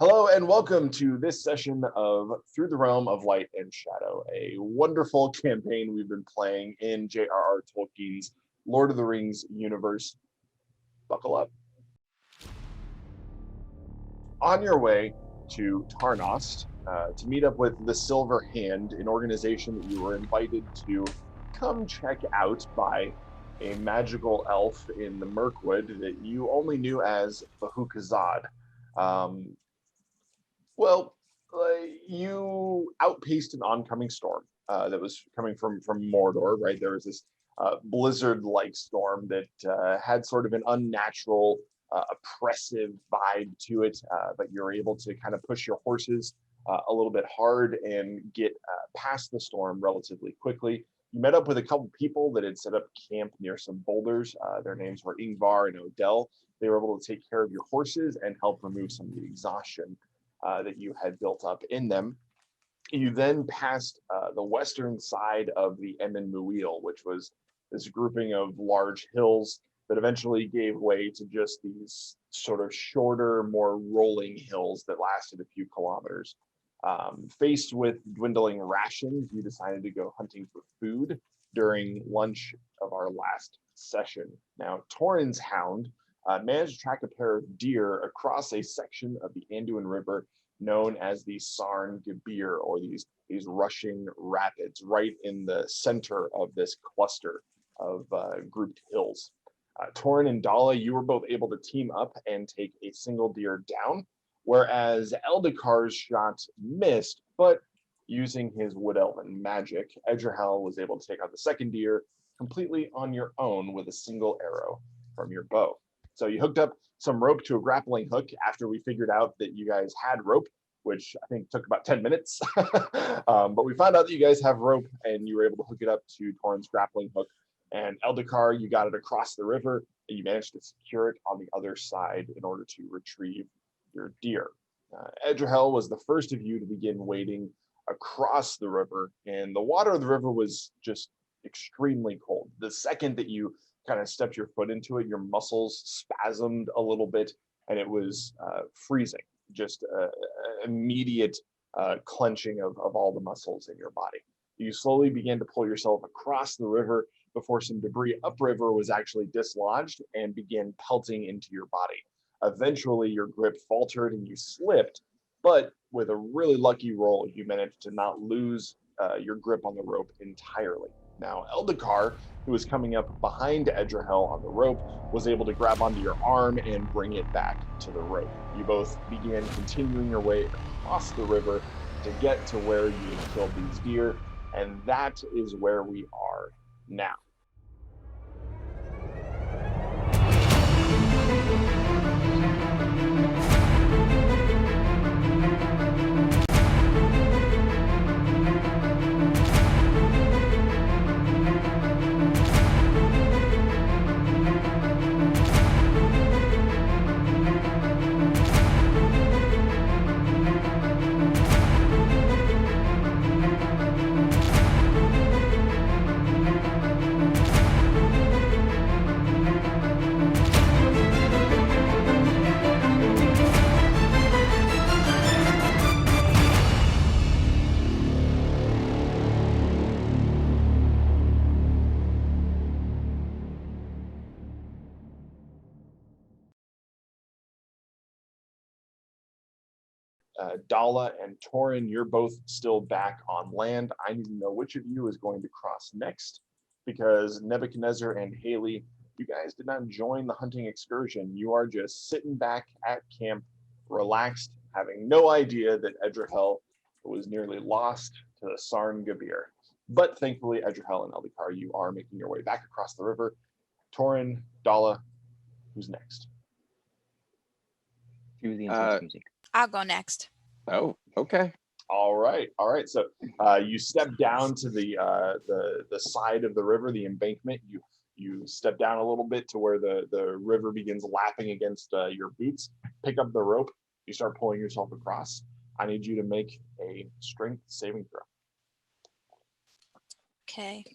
Hello and welcome to this session of Through the Realm of Light and Shadow, a wonderful campaign we've been playing in J.R.R. Tolkien's Lord of the Rings universe. Buckle up. On your way to Tarnost to meet up with the Silver Hand, an organization that you were invited to come check out by a magical elf in the Mirkwood that you only knew as Bahukazad. You outpaced an oncoming storm that was coming from Mordor, right? There was this blizzard-like storm that had sort of an unnatural, oppressive vibe to it, but you're able to kind of push your horses a little bit hard and get past the storm relatively quickly. You met up with a couple people that had set up camp near some boulders. Their names were Ingvar and Odell. They were able to take care of your horses and help remove some of the exhaustion that you had built up in them. You then passed the western side of the Emin Muil, which was this grouping of large hills that eventually gave way to just these sort of shorter, more rolling hills that lasted a few kilometers. Faced with dwindling rations, you decided to go hunting for food during lunch of our last session. Now, Torrin's hound managed to track a pair of deer across a section of the Anduin River known as the Sarn Gabir, or these rushing rapids, right in the center of this cluster of grouped hills. Torrin and Dala, you were both able to team up and take a single deer down, whereas Eldakar's shot missed, but using his wood elven magic, Edgerhel was able to take out the second deer completely on your own with a single arrow from your bow. So you hooked up some rope to a grappling hook after we figured out that you guys had rope, which I think took about 10 minutes. But we found out that you guys have rope and you were able to hook it up to Torrin's grappling hook. And Eldakar, you got it across the river and you managed to secure it on the other side in order to retrieve your deer. Edgerhel was the first of you to begin wading across the river, and the water of the river was just extremely cold. The second that you kind of stepped your foot into it, your muscles spasmed a little bit, and it was freezing. Just immediate clenching of all the muscles in your body. You slowly began to pull yourself across the river before some debris upriver was actually dislodged and began pelting into your body. Eventually, your grip faltered and you slipped, but with a really lucky roll, you managed to not lose your grip on the rope entirely. Now, Eldakar, who was coming up behind Edgerhel on the rope, was able to grab onto your arm and bring it back to the rope. You both began continuing your way across the river to get to where you had killed these deer, and that is where we are now. Dala and Torrin, you're both still back on land. I need to know which of you is going to cross next, because Nebuchadnezzar and Haley, you guys did not join the hunting excursion. You are just sitting back at camp, relaxed, having no idea that Edgerhel was nearly lost to the Sarn Gabir. But thankfully, Edgerhel and Eldakar, you are making your way back across the river. Torrin, Dala, who's next? Cue the intense music. I'll go next. Oh, okay. All right. So you step down to the side of the river, the embankment. You step down a little bit to where the river begins lapping against your boots. Pick up the rope. You start pulling yourself across. I need you to make a strength saving throw. Okay.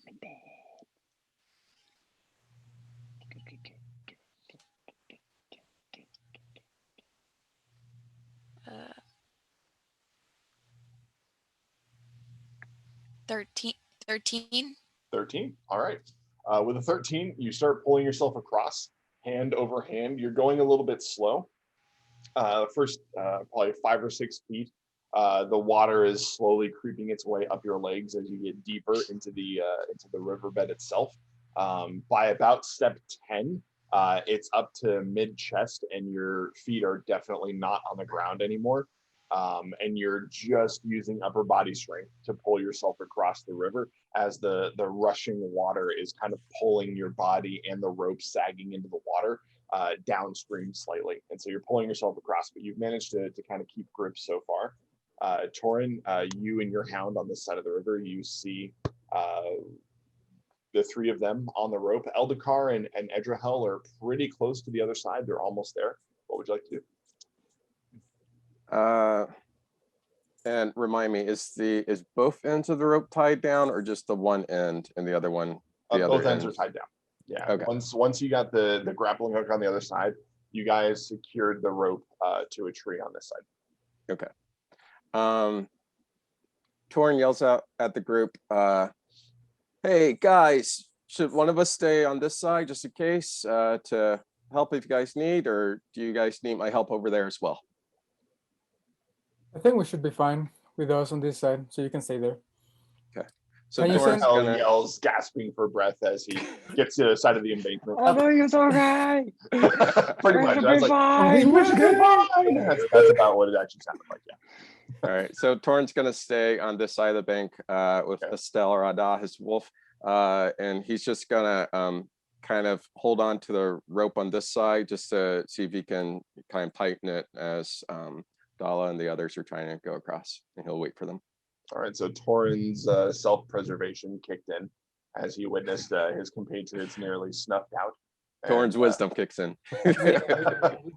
13. 13. 13. All right. With a 13, you start pulling yourself across, hand over hand. You're going a little bit slow. First, probably 5 or 6 feet. The water is slowly creeping its way up your legs as you get deeper into the riverbed itself. By about step 10, it's up to mid chest, and your feet are definitely not on the ground anymore. And you're just using upper body strength to pull yourself across the river as the rushing water is kind of pulling your body and the rope sagging into the water downstream slightly. And so you're pulling yourself across, but you've managed to kind of keep grip so far. Torin, you and your hound on this side of the river, you see the 3 of them on the rope. Eldikar and Edrahel are pretty close to the other side. They're almost there. What would you like to do? And remind me, is both ends of the rope tied down, or just the one end and the other one? Both ends are tied down. Yeah. Okay. Once you got the grappling hook on the other side, you guys secured the rope to a tree on this side. Okay. Torin yells out at the group, "Hey guys, should one of us stay on this side just in case to help if you guys need, or do you guys need my help over there as well?" I think we should be fine with us on this side, so you can stay there. Okay. So Can you Torin's send- gonna yells, gasping for breath as he gets to the side of the embankment. I know it's okay. Pretty much. I was like, fine. We should be fine. that's about what it actually sounded like. Yeah. All right, so Torin's gonna stay on this side of the bank with Okay. Estelle Rada, his wolf, and he's just gonna kind of hold on to the rope on this side just to see if he can kind of tighten it as Dala and the others are trying to go across, and he'll wait for them. All right. So Torin's self-preservation kicked in as he witnessed his compatriots nearly snuffed out. Torin's wisdom kicks in. Let's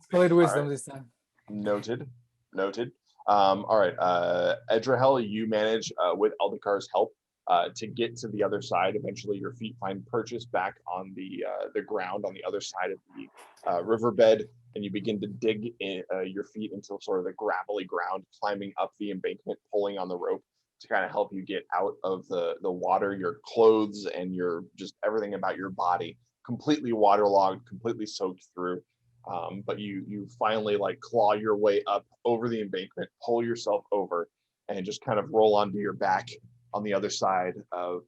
call it wisdom right. this time. Noted. All right. Edrahel, you manage with Eldikar's help to get to the other side. Eventually, your feet find purchase back on the ground on the other side of the riverbed, and you begin to dig your feet into sort of the gravelly ground, climbing up the embankment, pulling on the rope to kind of help you get out of the water. Your clothes and your just everything about your body completely waterlogged, completely soaked through. But you finally like claw your way up over the embankment, pull yourself over, and just kind of roll onto your back on the other side of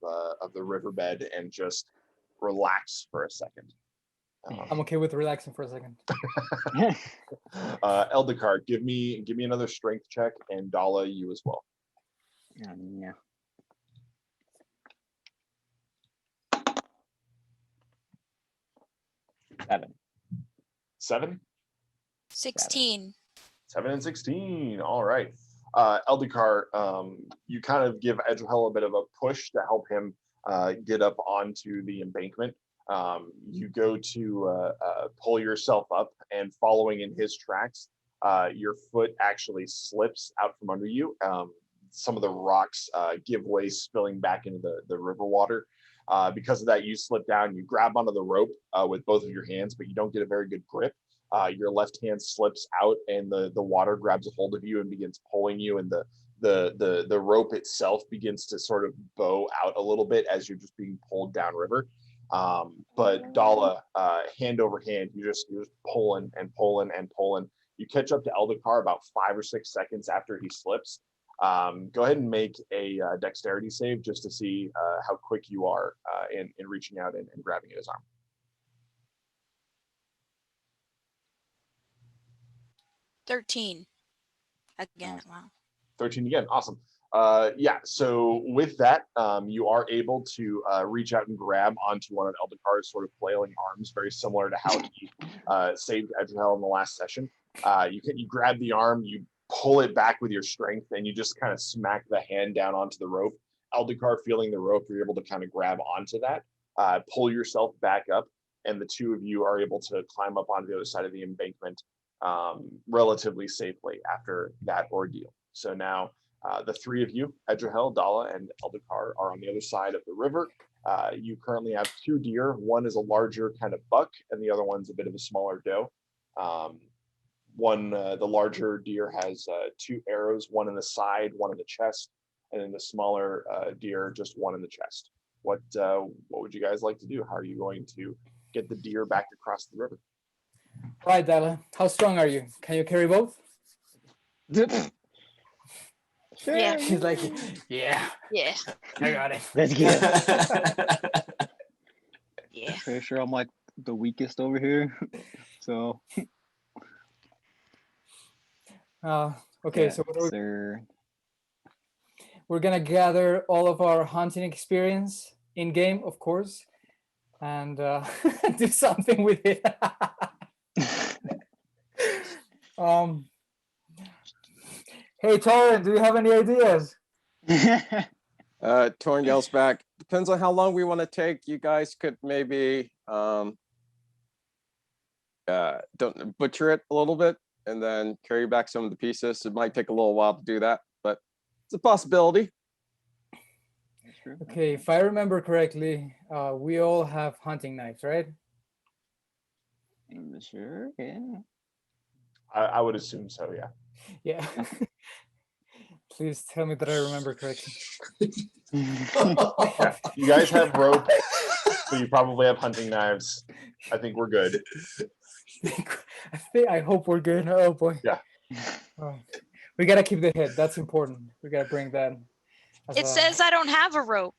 the riverbed and just relax for a second. I'm okay with relaxing for a second. Eldikar, give me another strength check, and Dala, you as well. Oh, no. Seven? 16. 7 and 16. All right. Eldikar, you kind of give Edrahel a bit of a push to help him get up onto the embankment. You go to pull yourself up, and following in his tracks, your foot actually slips out from under you. Some of the rocks give way, spilling back into the river water. Because of that, you slip down, you grab onto the rope with both of your hands, but you don't get a very good grip. Your left hand slips out, and the water grabs a hold of you and begins pulling you, and the rope itself begins to sort of bow out a little bit as you're just being pulled downriver. But Dala, hand over hand, you're just pulling and pulling and pulling. You catch up to Eldikar about 5 or 6 seconds after he slips. Go ahead and make a dexterity save just to see how quick you are in reaching out and grabbing at his arm. 13. Again, wow. 13 again, awesome. Yeah, so with that, you are able to reach out and grab onto one of Eldikar's sort of flailing arms, very similar to how he saved Edrahel in the last session. You grab the arm, you pull it back with your strength, and you just kind of smack the hand down onto the rope. Eldikar, feeling the rope, you're able to kind of grab onto that, pull yourself back up, and the two of you are able to climb up onto the other side of the embankment relatively safely after that ordeal. So now the three of you, Edrahel, Dala, and Eldikar, are on the other side of the river. You currently have 2 deer. One is a larger kind of buck, and the other one's a bit of a smaller doe. The larger deer has 2 arrows, one in the side, one in the chest. and then the smaller deer just one in the chest. What would you guys like to do? How are you going to get the deer back across the river? Right, Dalla. How strong are you? Can you carry both? Sure, Yeah. She's like, yeah, Yeah. I got it. let's go. Yeah. Pretty sure I'm like the weakest over here. So Okay, yeah, so sir. we're gonna gather all of our hunting experience in game, of course, and do something with it. um, hey, Torrin, do you have any ideas? Torn yells back. Depends on how long we want to take. You guys could maybe don't butcher it a little bit and then carry back some of the pieces. It might take a little while to do that, but it's a possibility. That's true. Okay, if I remember correctly, we all have hunting knives, right? Sure, yeah. I would assume so. Yeah. Yeah. Please tell me that I remember correctly. Yeah. You guys have rope, so you probably have hunting knives. I think we're good. I hope we're good. Oh boy. Yeah. Oh, we gotta keep the head. That's important. We gotta bring that. as It a- says I don't have a rope.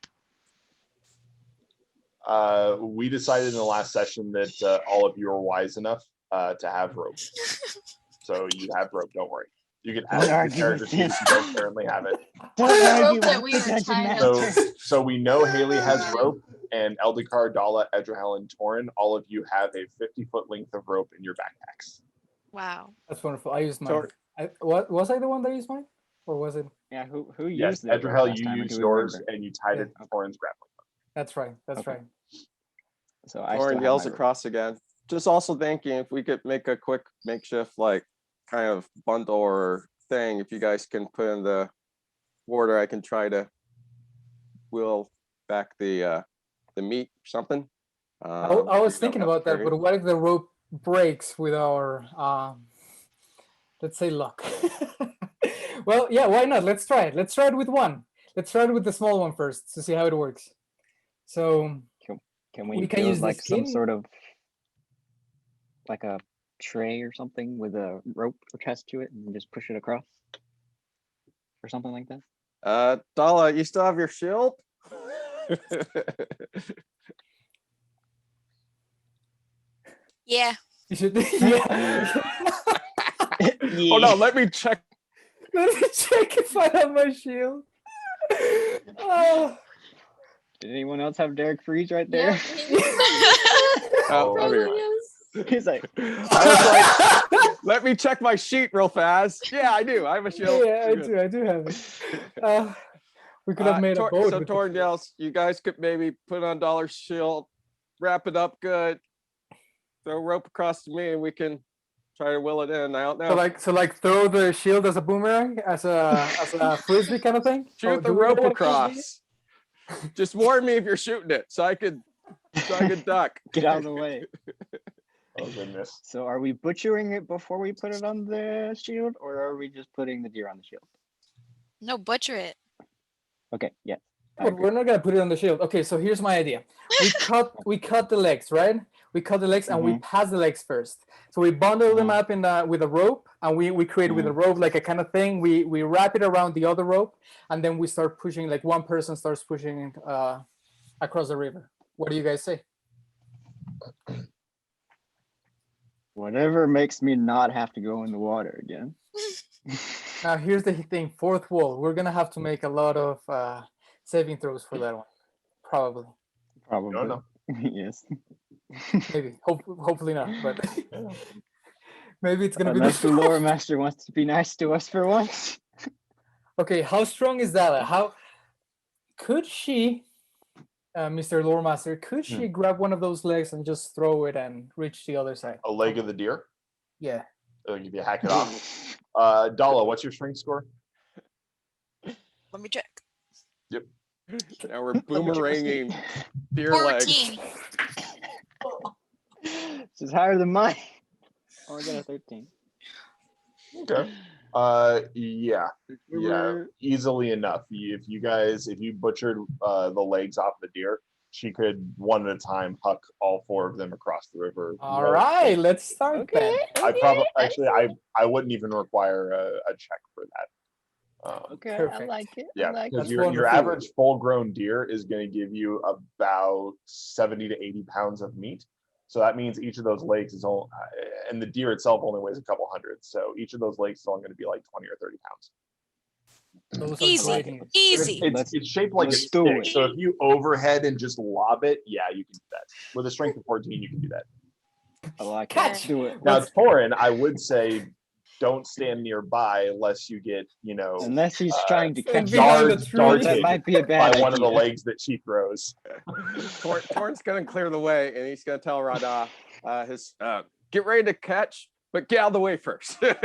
We decided in the last session that all of you are wise enough to have rope. So you have rope. Don't worry. You can Don't add argue your character with sheet if this. you don't currently have it. Don't The argue rope that with we the were dungeon tied up master. So we know Haley has rope, and Eldikar, Dala, Edrahel, and Torin, all of you have a 50-foot length of rope in your backpacks. Wow. That's wonderful. I used mine. Tor- What was I the one that used mine, or was it? Yeah, who Yes, used it Edrahel, last you time, or used do we yours, remember? and you tied Yeah. it to Torin's grappling hook. That's right. That's Okay. right. So I still Torn have yells my rope. across again. Just also thinking if we could make a quick makeshift like kind of bundle or thing, if you guys can put in the order, I can try to wheel back the meat or something. I was you thinking don't have about to that, carry. but what if the rope breaks with our, let's say, luck? Well, yeah, why not? Let's try it. Let's try it with one. Let's try it with the small one first to see how it works. So Can we we can use build the like some skin. sort of like a tray or something with a rope attached to it and just push it across? Or something like that? Dala, you still have your shield? Yeah. you should, yeah. Oh no, let me check. Let me check if I have my shield. Oh. Did anyone else have Derrick freeze right there? Yep, he Oh, I'm here. probably is. He's like, I was like, let me check my sheet real fast. Yeah, I do. I have a shield. Yeah, We're good. I do have it. We could have made a boat. So with the Torn shield. yells, you guys could maybe put on Dollar's shield, wrap it up good, throw a rope across to me, and we can try to will it in. I don't know. So like throw the shield as a boomerang, as a frisbee kind of thing. Shoot Oh, the do we know rope what a frisbee is? across. Just warn me if you're shooting it, so I could duck. get out of the way. Oh, goodness. So are we butchering it before we put it on the shield, or are we just putting the deer on the shield? No, butcher it. Okay, yeah. I But agree. we're not gonna put it on the shield. Okay, so here's my idea. We cut the legs, right? We cut the legs and we pass the legs first. So we bundle them up in with a rope, and we create with a rope like a kind of thing. We wrap it around the other rope, and then we start pushing. Like one person starts pushing across the river. What do you guys say? Whatever makes me not have to go in the water again. Now here's the thing: fourth wall. We're gonna have to make a lot of saving throws for that one, probably. Probably. No, no. Yes. Maybe. Hopefully not. But maybe it's gonna Unless be the lore master wants to be nice to us for once. Okay, how strong is that? How could she, Mr. Lore Master, could she grab one of those legs and just throw it and reach the other side? A leg of the deer? Yeah. Like if you hack it off. Dala, what's your strength score? Let me check. Now we're boomeranging deer 14. legs. This is higher than mine. Oh, I got a 13. Okay. Yeah, River. easily enough. If you butchered the legs off the deer, she could one at a time huck all 4 of them across the river. All right, let's start Okay. then. I probably I actually I wouldn't even require a check for that. Okay, I Perfect. like it. I Yeah, like because That's your wonderful. average full-grown deer is going to give you about 70 to 80 pounds of meat. So that means each of those legs is only, and the deer itself only weighs a couple hundred. So each of those legs is only going to be like 20 or 30 pounds. Those are Easy. great news. Easy. It's shaped like a let's do stick. it. So if you overhead and just lob it, yeah, you can do that. With a strength of 14, you can do that. I like it. Catch. Let's do it. Now, Let's- Torin, I would say don't stand nearby unless you get, Unless he's trying to catch behind the yards tree. that darted might be a by bad one of the idea. legs that she throws. Torrent's gonna clear the way, and he's gonna tell Rada, get ready to catch, but get out of the way first. If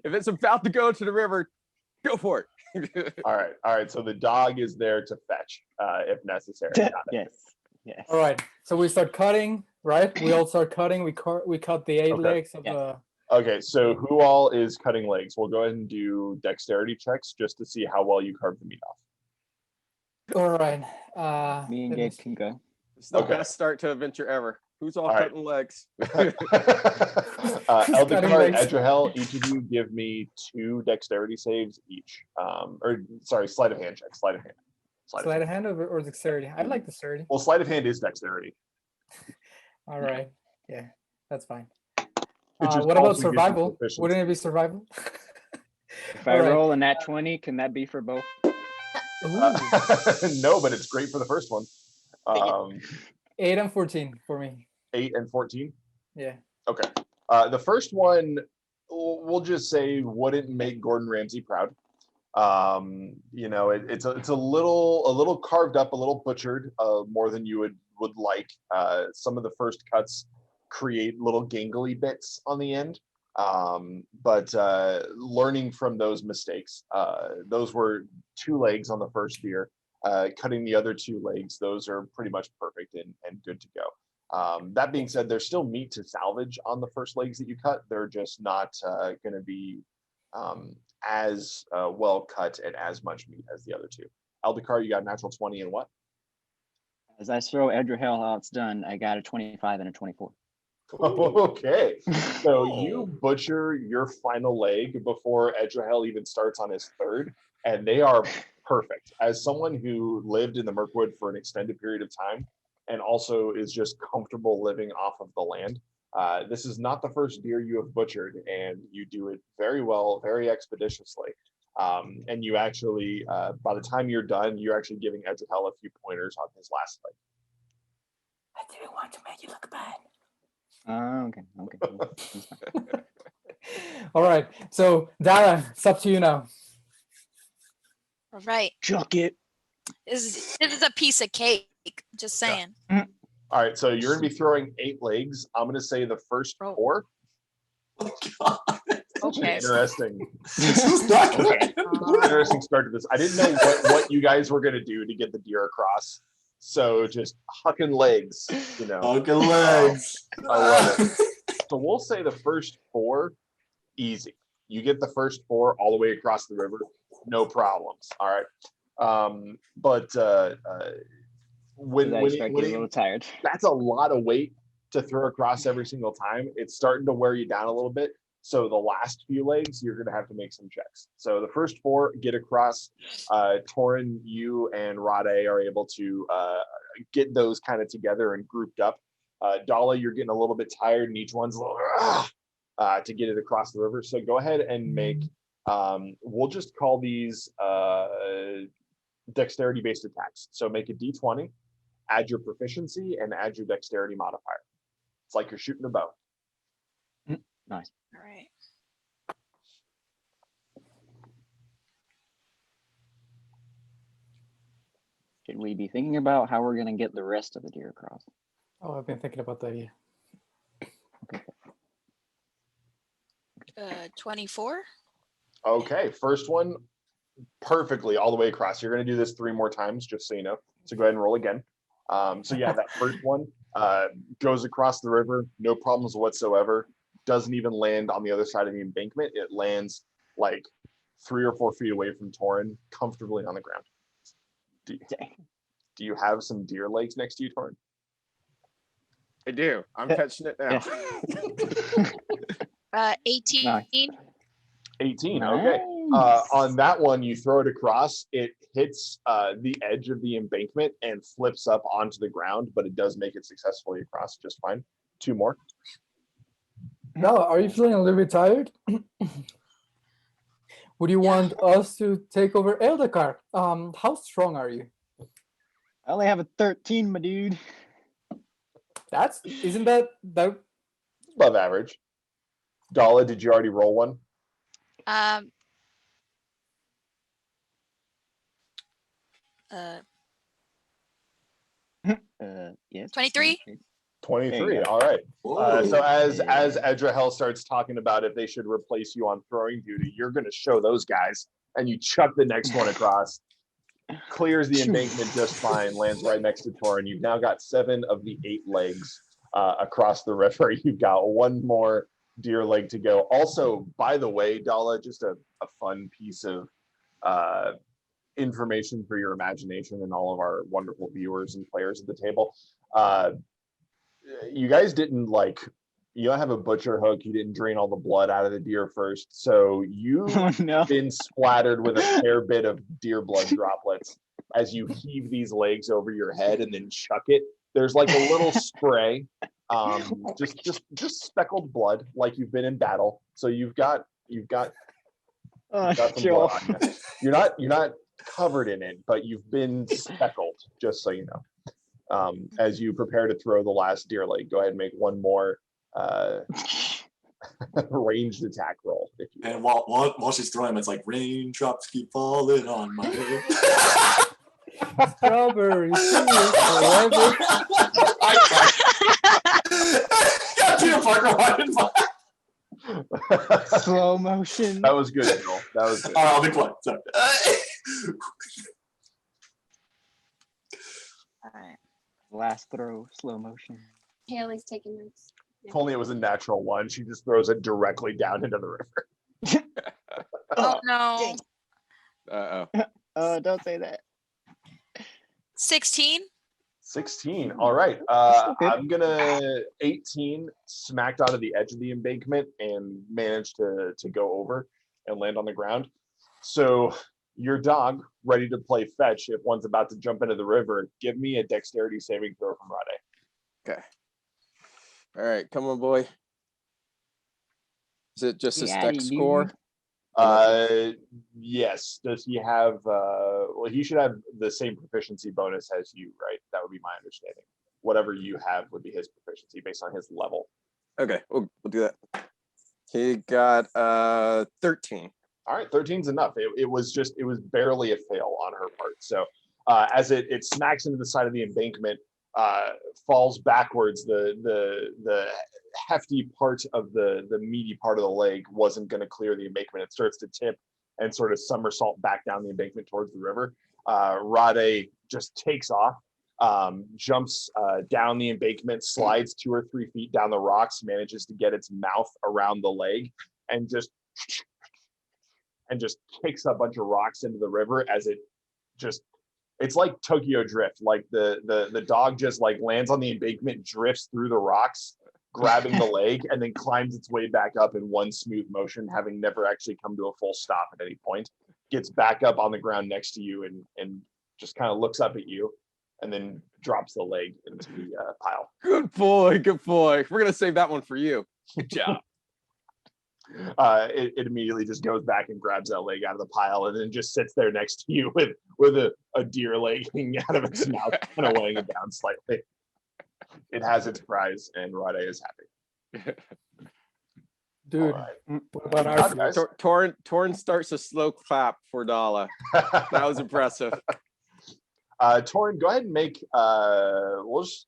it's about to go to the river, go for it. All right. So the dog is there to fetch if necessary. Got it. Yes. All right, so we start cutting, right? We all start cutting. We cut the 8 Okay. legs of Yeah. the. Okay, so who all is cutting legs? We'll go ahead and do dexterity checks just to see how well you carve the meat off. All right. Me and let me Gabe see. can go. It's the Okay. best start to adventure ever. Who's all All right. cutting legs? Eldikar and legs. Edrahel, each of you give me 2 dexterity saves each. Sleight of hand check. Sleight of hand. Sleight of hand or dexterity? I like dexterity. Well, sleight of hand is dexterity. All right. Yeah, that's fine. It just What about also gives you survival? proficiency. Wouldn't it be survival? If I All right. roll a nat 20, can that be for both? Ooh, No, but it's great for the first one. 8 and 14 for me. 8 and 14. Yeah. Okay. The first one, we'll just say, wouldn't make Gordon Ramsay proud. It's a little carved up, a little butchered, more than you would like. Some of the first cuts create little gangly bits on the end. But learning from those mistakes, those were 2 legs on the first deer. Cutting the other 2 legs, those are pretty much perfect and good to go. That being said, there's still meat to salvage on the first legs that you cut. They're just not going to be as well cut and as much meat as the other 2. Eldikar, you got a natural 20 and what? As I throw Edrahel how it's done, I got a 25 and a 24. Okay, so you butcher your final leg before Edrahel even starts on his third, and they are perfect. As someone who lived in the Mirkwood for an extended period of time and also is just comfortable living off of the land, this is not the first deer you have butchered, and you do it very well, very expeditiously. And you actually, by the time you're done, you're actually giving Edrahel a few pointers on his last leg. I didn't want to make you look bad. Okay. That's fine. All right. So Dara, it's up to you now. All right. Chuck it. This is a piece of cake. Just saying. All right, so you're gonna be throwing 8 legs. I'm gonna say the first Oh. 4. Oh God. Okay. Interesting. This is not good. Okay. Interesting start to this. I didn't know what you guys were gonna do to get the deer across. So just hucking legs, Uncle legs. I love it. So we'll say the first 4, easy. You get the first 4 all the way across the river, no problems. All right. But when I start getting a little tired. that's a lot of weight to throw across every single time. It's starting to wear you down a little bit. So the last few legs, you're going to have to make some checks. So the first 4 get across. Torin, you and Rade are able to get those kind of together and grouped up. Dala, you're getting a little bit tired, and each one's a little to get it across the river. So go ahead and make. We'll just call these dexterity-based attacks. So make a d20, add your proficiency, and add your dexterity modifier. It's like you're shooting a bow. Nice. All right. Should we be thinking about how we're going to get the rest of the deer across? Oh, I've been thinking about that. Yeah. 24. Okay, first one perfectly all the way across. You're going to do this 3 more times, just so you know. So go ahead and roll again. So yeah, that first one goes across the river, no problems whatsoever. doesn't even land on the other side of the embankment. It lands like 3 or 4 feet away from Torin, comfortably on the ground. Do you have some deer legs next to you, Torin? I do. I'm catching it now. 18. Nice. 18. Okay. On that one, you throw it across. It hits the edge of the embankment and flips up onto the ground, but it does make it successfully across just fine. 2 more. No, are you feeling a little bit tired? Would you want us to take over Eldacar? How strong are you? I only have a 13, my dude. Isn't that Above average. Dala, did you already roll one? Yes. 23? 23. All right. So as Yeah. Edrahel starts talking about if they should replace you on throwing duty, you're going to show those guys, and you chuck the next one across. Clears the embankment just fine. Lands right next to Torin. You've now got 7 of the 8 legs across the river. You've got 1 more deer leg to go. Also, by the way, Dala, just a fun piece of information for your imagination and all of our wonderful viewers and players at the table. You guys didn't you don't have a butcher hook. You didn't drain all the blood out of the deer first. So you've been splattered with a fair bit of deer blood droplets as you heave these legs over your head and then chuck it. There's like a little spray, just speckled blood, like you've been in battle. So you've got some blood on you. You're not covered in it, but you've been speckled, just so you know. As you prepare to throw the last deer leg, go ahead and make one more ranged attack roll. If you And while she's throwing him, it's like raindrops keep falling on my head. strawberry forever? Yeah, Peter Parker wanted my. Slow motion. That was good, Joel. That was good. All right, I'll be quiet. Sorry. All right. Last throw, slow motion. Haley's taking notes. If only it was a natural one. She just throws it directly down into the river. Oh no. Uh-oh. Oh, don't say that. 16. 16. All right. Okay. I'm gonna 18 smacked onto the edge of the embankment and managed to go over and land on the ground. So your dog ready to play fetch if one's about to jump into the river. Give me a dexterity saving throw from Rade. Okay. All right, come on, boy. Is it just a Yeah, dex you- score? Yes. Does he have well, he should have the same proficiency bonus as you, right? That would be my understanding. Whatever you have would be his proficiency based on his level. Okay, we'll do that. He got 13. All right, 13's enough. It was barely a fail on her part. So as it smacks into the side of the embankment, falls backwards, the hefty part of the meaty part of the leg wasn't going to clear the embankment. It starts to tip and sort of somersault back down the embankment towards the river. Rade just takes off, jumps down the embankment, slides 2 or 3 feet down the rocks, manages to get its mouth around the leg, and just kicks a bunch of rocks into the river as it's like Tokyo Drift. Like the dog just like lands on the embankment, drifts through the rocks, grabbing the leg, and then climbs its way back up in one smooth motion, having never actually come to a full stop at any point. Gets back up on the ground next to you and just kind of looks up at you, and then drops the leg into the pile. Good boy, good boy. We're gonna save that one for you. Good job. It immediately just goes back and grabs that leg out of the pile and then just sits there next to you with a deer leg hanging out of its mouth, kind of weighing it down slightly. It has its prize, and Rade is happy. Dude, All what about right. our Guys. Torn starts a slow clap for Dala. That was impressive. Torin, go ahead and make we'll just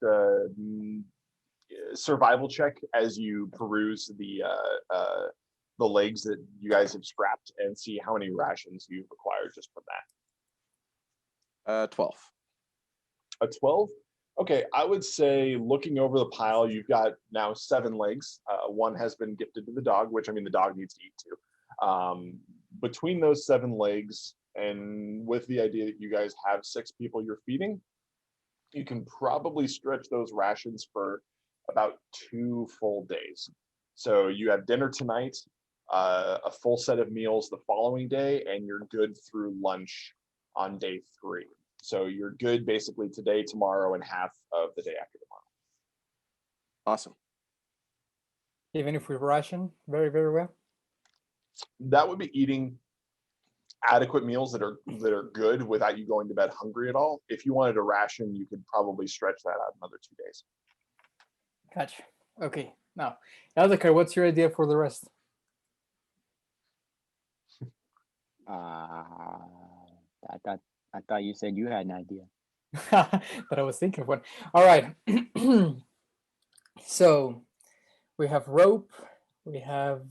survival check as you peruse the legs that you guys have scrapped and see how many rations you've acquired just from that. 12. A 12? Okay, I would say looking over the pile, you've got now 7 legs. One has been gifted to the dog, which I mean the dog needs to eat too. Between those 7 legs, and with the idea that you guys have 6 people you're feeding, you can probably stretch those rations for about 2 full days. So you have dinner tonight, a full set of meals the following day, and you're good through lunch on day 3. So you're good basically today, tomorrow, and half of the day after tomorrow. Awesome. Even if we ration very, very well. That would be eating adequate meals that are good without you going to bed hungry at all. If you wanted a ration, you could probably stretch that out another 2 days. Gotcha. Okay. Now, Eldecar, what's your idea for the rest? I thought you said you had an idea. That I was thinking of one. All right. So we have rope. We have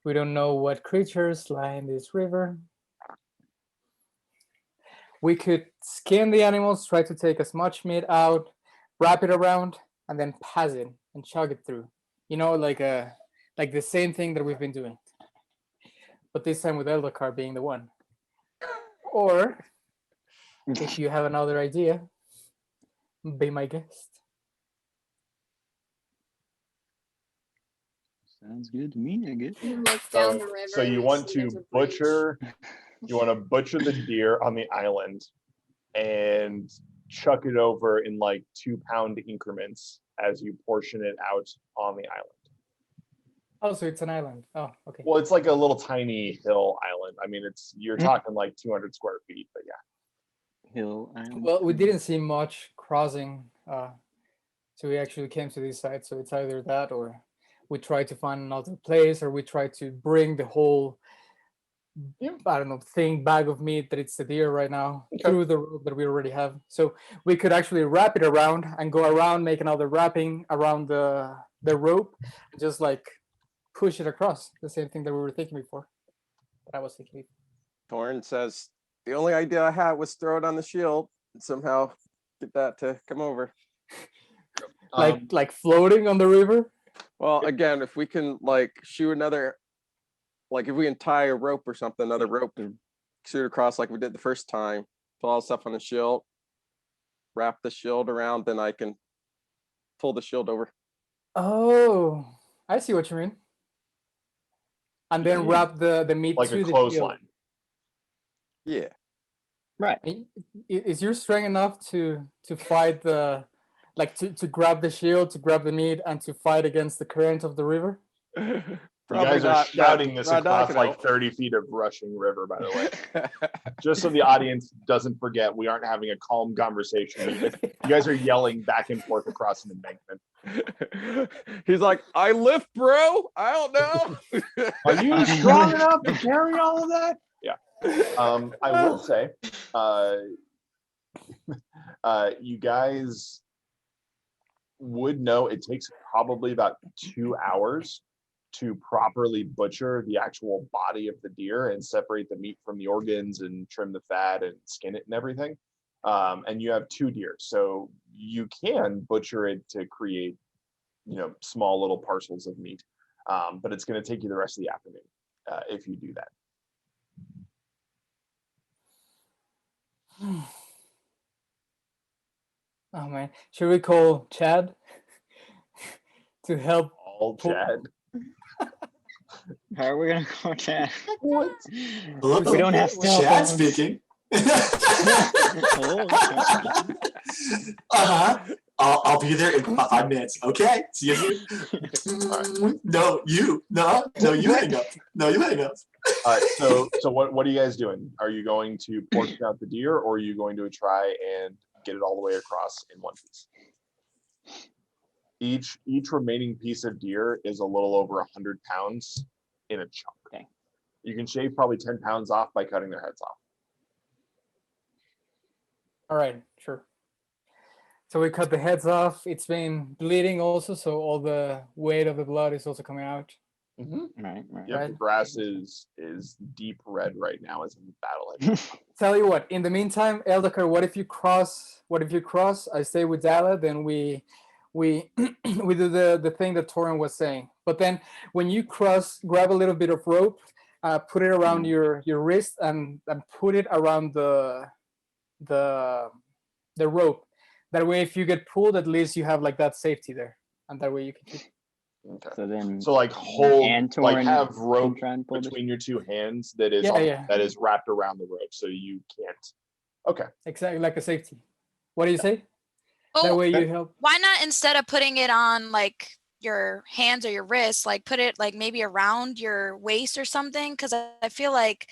we don't know what creatures lie in this river. We could skin the animals, try to take as much meat out, wrap it around, and then pass it and chug it through. You know, like the same thing that we've been doing, but this time with Eldecar being the one. Or if you have another idea, be my guest. Sounds good to me, I guess. You look down the river. So and you you want see to there's a bridge. butcher, the deer on the island and chuck it over in like 2-pound increments as you portion it out on the island. Oh, so it's an island. Oh, okay. Well, it's like a little tiny hill island. I mean, you're talking like 200 square feet, but yeah. Hill Island. Well, we didn't see much crossing, so we actually came to this side. So it's either that, or we try to find another place, or we try to bring the whole, I don't know, bag of meat that it's the deer right now through the rope that we already have. So we could actually wrap it around and go around, make another wrapping around the rope, and just like push it across. The same thing that we were thinking before. That I was thinking. Torn says, the only idea I had was throw it on the shield and somehow get that to come over. Like floating on the river. Well, again, if we can like shoot another, like if we can tie a rope or something, another rope and shoot across like we did the first time, pull all the stuff on the shield, wrap the shield around, then I can pull the shield over. Oh, I see what you mean. And then wrap the meat like to a the clothesline. shield. Yeah. Right. Is yours strong enough to fight the, like to grab the shield, to grab the meat, and to fight against the current of the river? You guys are shouting this across like 30 feet of rushing river, by the way. Just so the audience doesn't forget, we aren't having a calm conversation. You guys are yelling back and forth across an embankment. He's like, I lift, bro. I don't know. Are you strong enough to carry all of that? Yeah. I will say, you guys would know it takes probably about 2 hours to properly butcher the actual body of the deer and separate the meat from the organs and trim the fat and skin it and everything. And you have 2 deer, so you can butcher it to create, small little parcels of meat. But it's going to take you the rest of the afternoon if you do that. Oh man, should we call Chad to help? All Chad. How are we gonna call Chad? What? Hello, We don't have cell Chad phones. speaking. Hello, Chad. I'll be there in 5 minutes. Okay. See you soon. No, you hang up. No, you hang up. So what are you guys doing? Are you going to portion out the deer, or are you going to try and get it all the way across in one piece? Each remaining piece of deer is a little over 100 pounds in a chunk. Okay. You can shave probably 10 pounds off by cutting their heads off. All right, sure. So we cut the heads off. It's been bleeding also, so all the weight of the blood is also coming out. Right. Yep, Right. the grass is deep red right now as in battle. Tell you what. In the meantime, Eldakar, what if you cross? I stay with Dala. Then we we do the thing that Torin was saying. But then when you cross, grab a little bit of rope, put it around your wrist, and put it around the rope. That way, if you get pulled, at least you have like that safety there, and that way you can keep. Okay. So then, So like hold, and like Torin have can rope try and pull this. between your two hands that is Yeah. that is wrapped around the rope, so you can't. Okay. Exactly, like a safety. What do you say? That Oh, way you help. why not instead of putting it on like your hands or your wrists, like put it like maybe around your waist or something? Because I feel like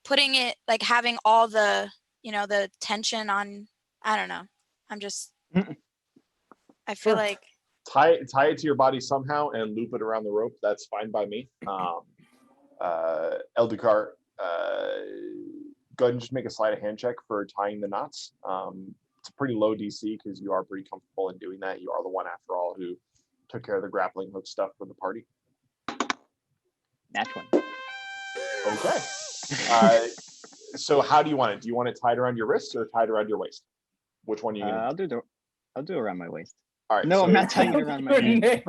putting it like having all the the tension on. I don't know. I'm just. I feel Sure. like. Tie it to your body somehow and loop it around the rope. That's fine by me. Eldakar, go ahead and just make a sleight of hand check for tying the knots. It's a pretty low DC because you are pretty comfortable in doing that. You are the one, after all, who took care of the grappling hook stuff for the party. That's one. Okay. So how do you want it? Do you want it tied around your wrist or tied around your waist? Which one are you gonna? I'll do it around my waist. All right. No, so I'm not tying it around my neck.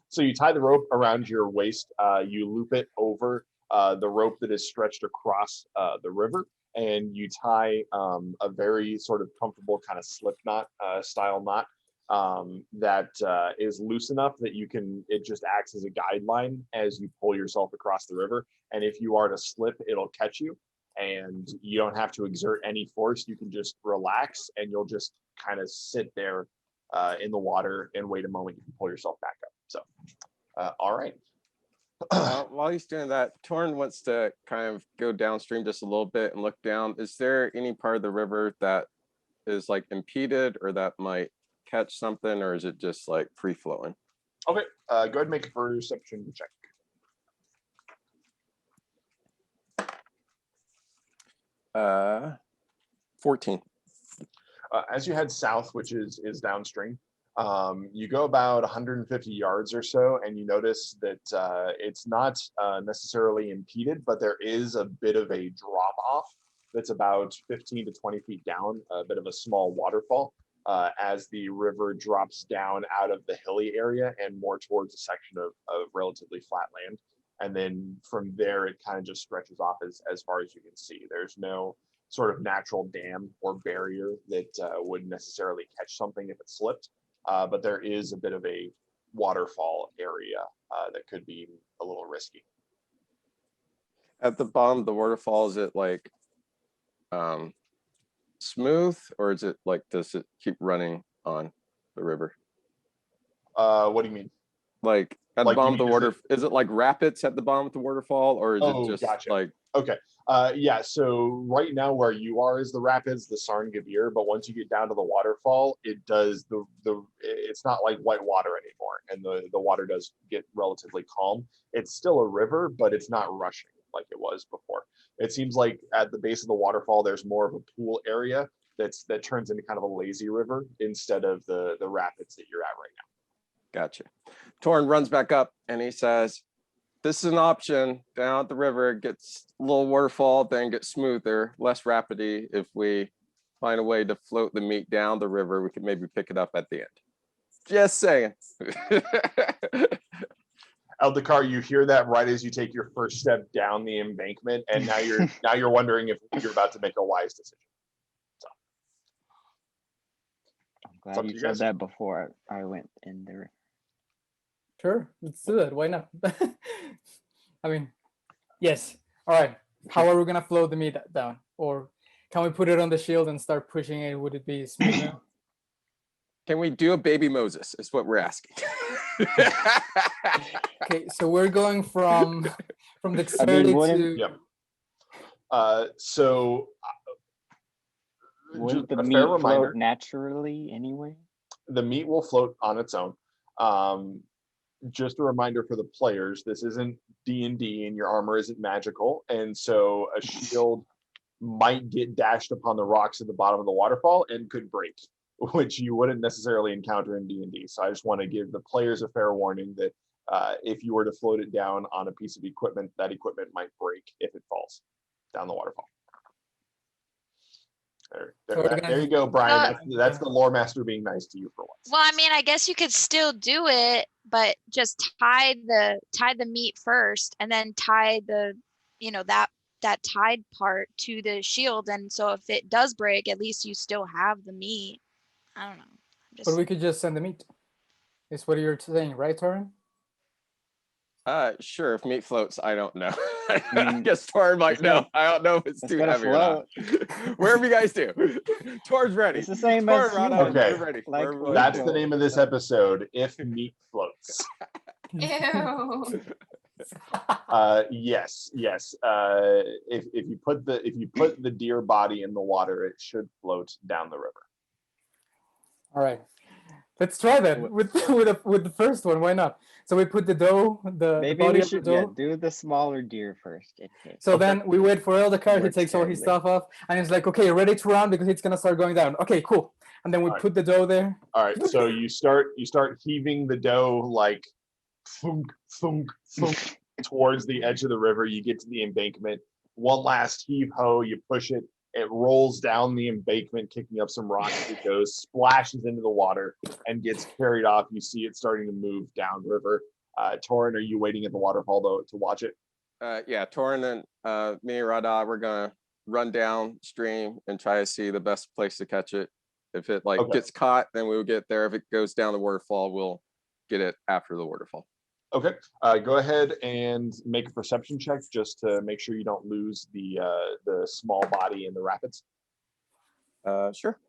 So you tie the rope around your waist. You loop it over the rope that is stretched across the river, and you tie a very sort of comfortable kind of slip knot style knot that is loose enough that it just acts as a guideline as you pull yourself across the river. And if you are to slip, it'll catch you, and you don't have to exert any force. You can just relax, and you'll just kind of sit there in the water and wait a moment. You can pull yourself back up. So, all right. While he's doing that, Torn wants to kind of go downstream just a little bit and look down. Is there any part of the river that is like impeded or that might catch something, or is it just like free flowing? Okay, go ahead and make a perception check. 14. As you head south, which is downstream, you go about 150 yards or so, and you notice that it's not necessarily impeded, but there is a bit of a drop off that's about 15 to 20 feet down, a bit of a small waterfall as the river drops down out of the hilly area and more towards a section of relatively flat land. And then from there, it kind of just stretches off as far as you can see. There's no sort of natural dam or barrier that would necessarily catch something if it slipped. But there is a bit of a waterfall area that could be a little risky. At the bottom of the waterfall, is it like smooth, or is it like, does it keep running on the river? What do you mean? Like at the bottom of the water, is it like rapids at the bottom of the waterfall, or is it just gotcha. like? Okay. Yeah, so right now where you are is the rapids, the Deare, but once you get down to the waterfall, it does it's not like white water anymore, and the water does get relatively calm. It's still a river, but it's not rushing like it was before. It seems like at the base of the waterfall, there's more of a pool area that turns into kind of a lazy river instead of the rapids that you're at right now. Gotcha. Torn runs back up and he says, this is an option. Down at the river, it gets a little waterfall, then gets smoother, less rapidy. If we find a way to float the meat down the river, we could maybe pick it up at the end. Just saying. Eldakar, you hear that right as you take your first step down the embankment, and now you're wondering if you're about to make a wise decision. So, I'm glad you said that before I went in there. Sure, let's do it. Why not? I mean, yes. All right. How are we gonna float the meat down? Or can we put it on the shield and start pushing it? Would it be smooth now? Can we do a baby Moses? Is what we're asking. Okay, so we're going from the to. Yeah. So. Wouldn't the meat float naturally anyway? The meat will float on its own. Just a reminder for the players, this isn't D&D and your armor isn't magical, and so a shield might get dashed upon the rocks at the bottom of the waterfall and could break, which you wouldn't necessarily encounter in D&D. So I just want to give the players a fair warning that if you were to float it down on a piece of equipment, that equipment might break if it falls down the waterfall. There you go, Brian. That's the lore master being nice to you for once. Well, I mean, I guess you could still do it, but just tie the meat first, and then tie the, that tied part to the shield, and so if it does break, at least you still have the meat. I don't know. But we could just send the meat. Is what you're saying, right, Torin? Sure. If meat floats, I don't know. I guess Torin might know. I don't know if it's too heavy or not. Wherever you guys do. Torin's ready. It's the same Torin, as Rada, Okay. we're ready. Like, That's the name of this episode. If meat floats. Ew. Yes. If you put the deer body in the water, it should float down the river. All right, let's try that with the first one. Why not? So we put the dough, the Maybe body we of the should dough. do the smaller deer first. So then we wait for Eldakar. He Works takes all his terribly. stuff off, and he's like, "Okay, ready to run because it's gonna start going down." Okay, cool. And then we put the dough there. All right, so you start heaving the dough like thunk, thunk, thunk towards the edge of the river. You get to the embankment. One last heave ho, you push it. It rolls down the embankment, kicking up some rocks. It goes, splashes into the water, and gets carried off. You see it starting to move downriver. Torin, are you waiting at the waterfall to watch it? Yeah, Torin and me and Rada, we're gonna run downstream and try to see the best place to catch it. If it gets caught, then we'll get there. If it goes down the waterfall, we'll get it after the waterfall. Okay, go ahead and make a perception check just to make sure you don't lose the small body in the rapids. Sure.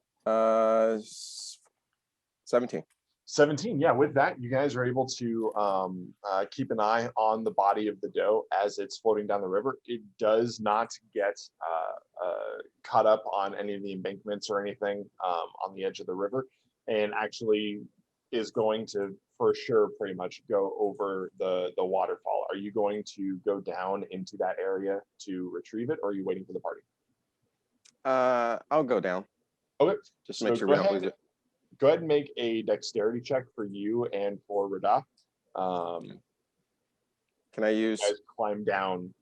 17. 17, yeah. With that, you guys are able to keep an eye on the body of the doe as it's floating down the river. It does not get caught up on any of the embankments or anything on the edge of the river, and actually is going to, for sure, pretty much go over the waterfall. Are you going to go down into that area to retrieve it, or are you waiting for the party? I'll go down. Okay. Just make sure we don't lose it. Go ahead and make a dexterity check for you and for Rada. Can I use? You guys climb down.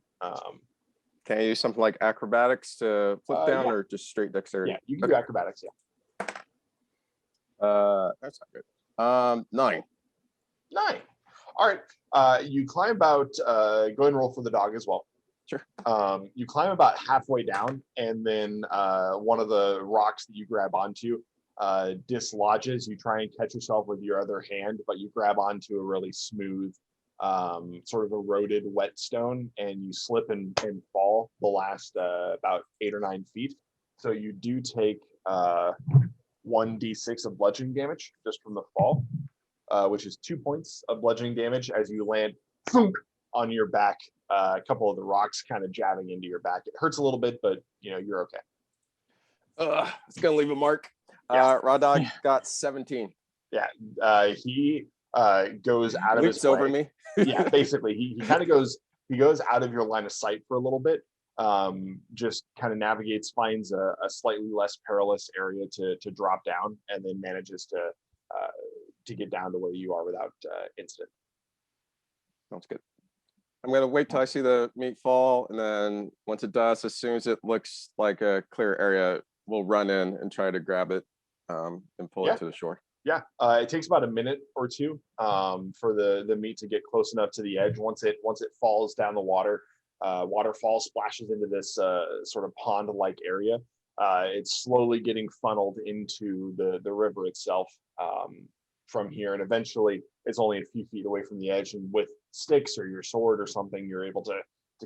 Can I use something like acrobatics to flip down, or just straight dexterity? Yeah, you can do acrobatics. Yeah. That's not good. 9. 9. All right. You climb about. Go ahead and roll for the dog as well. Sure. You climb about halfway down, and then one of the rocks that you grab onto dislodges. You try and catch yourself with your other hand, but you grab onto a really smooth, sort of eroded wet stone, and you slip and fall the last about 8 or 9 feet. So you do take 1d6 of bludgeoning damage just from the fall, which is 2 points of bludgeoning damage as you land on your back. A couple of the rocks kind of jabbing into your back. It hurts a little bit, but you're okay. It's gonna leave a mark. Yeah. Rada got 17. Yeah, he goes out of Leaps his way. over me. Yeah, basically, he kind of goes out of your line of sight for a little bit. Just kind of navigates, finds a slightly less perilous area to drop down, and then manages to get down to where you are without incident. Sounds good. I'm gonna wait till I see the meat fall, and then once it does, as soon as it looks like a clear area, we'll run in and try to grab it and pull it to the shore. Yeah, it takes about a minute or two for the meat to get close enough to the edge. Once it falls down the waterfall splashes into this sort of pond-like area. It's slowly getting funneled into the river itself from here, and eventually it's only a few feet away from the edge. And with sticks or your sword or something, you're able to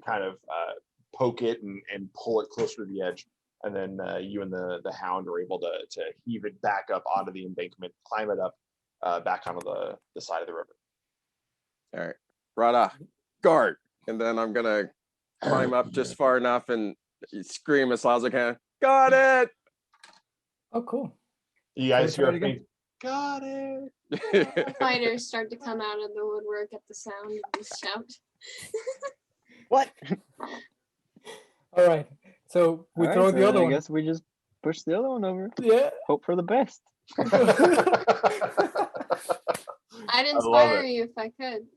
kind of poke it and pull it closer to the edge. And then you and the hound are able to heave it back up onto the embankment, climb it up back onto the side of the river. All right, Rada, guard. And then I'm gonna climb up just far enough and scream as loud as I can. Got it! Oh, cool. You guys hear Sorry, a faint, got it. Fighters start to come out of the woodwork at the sound of this shout. What? All right. So we All throw right, the so other I one. guess we just push the other one over. Yeah. Hope for the best. I'd love inspire it. you if I could.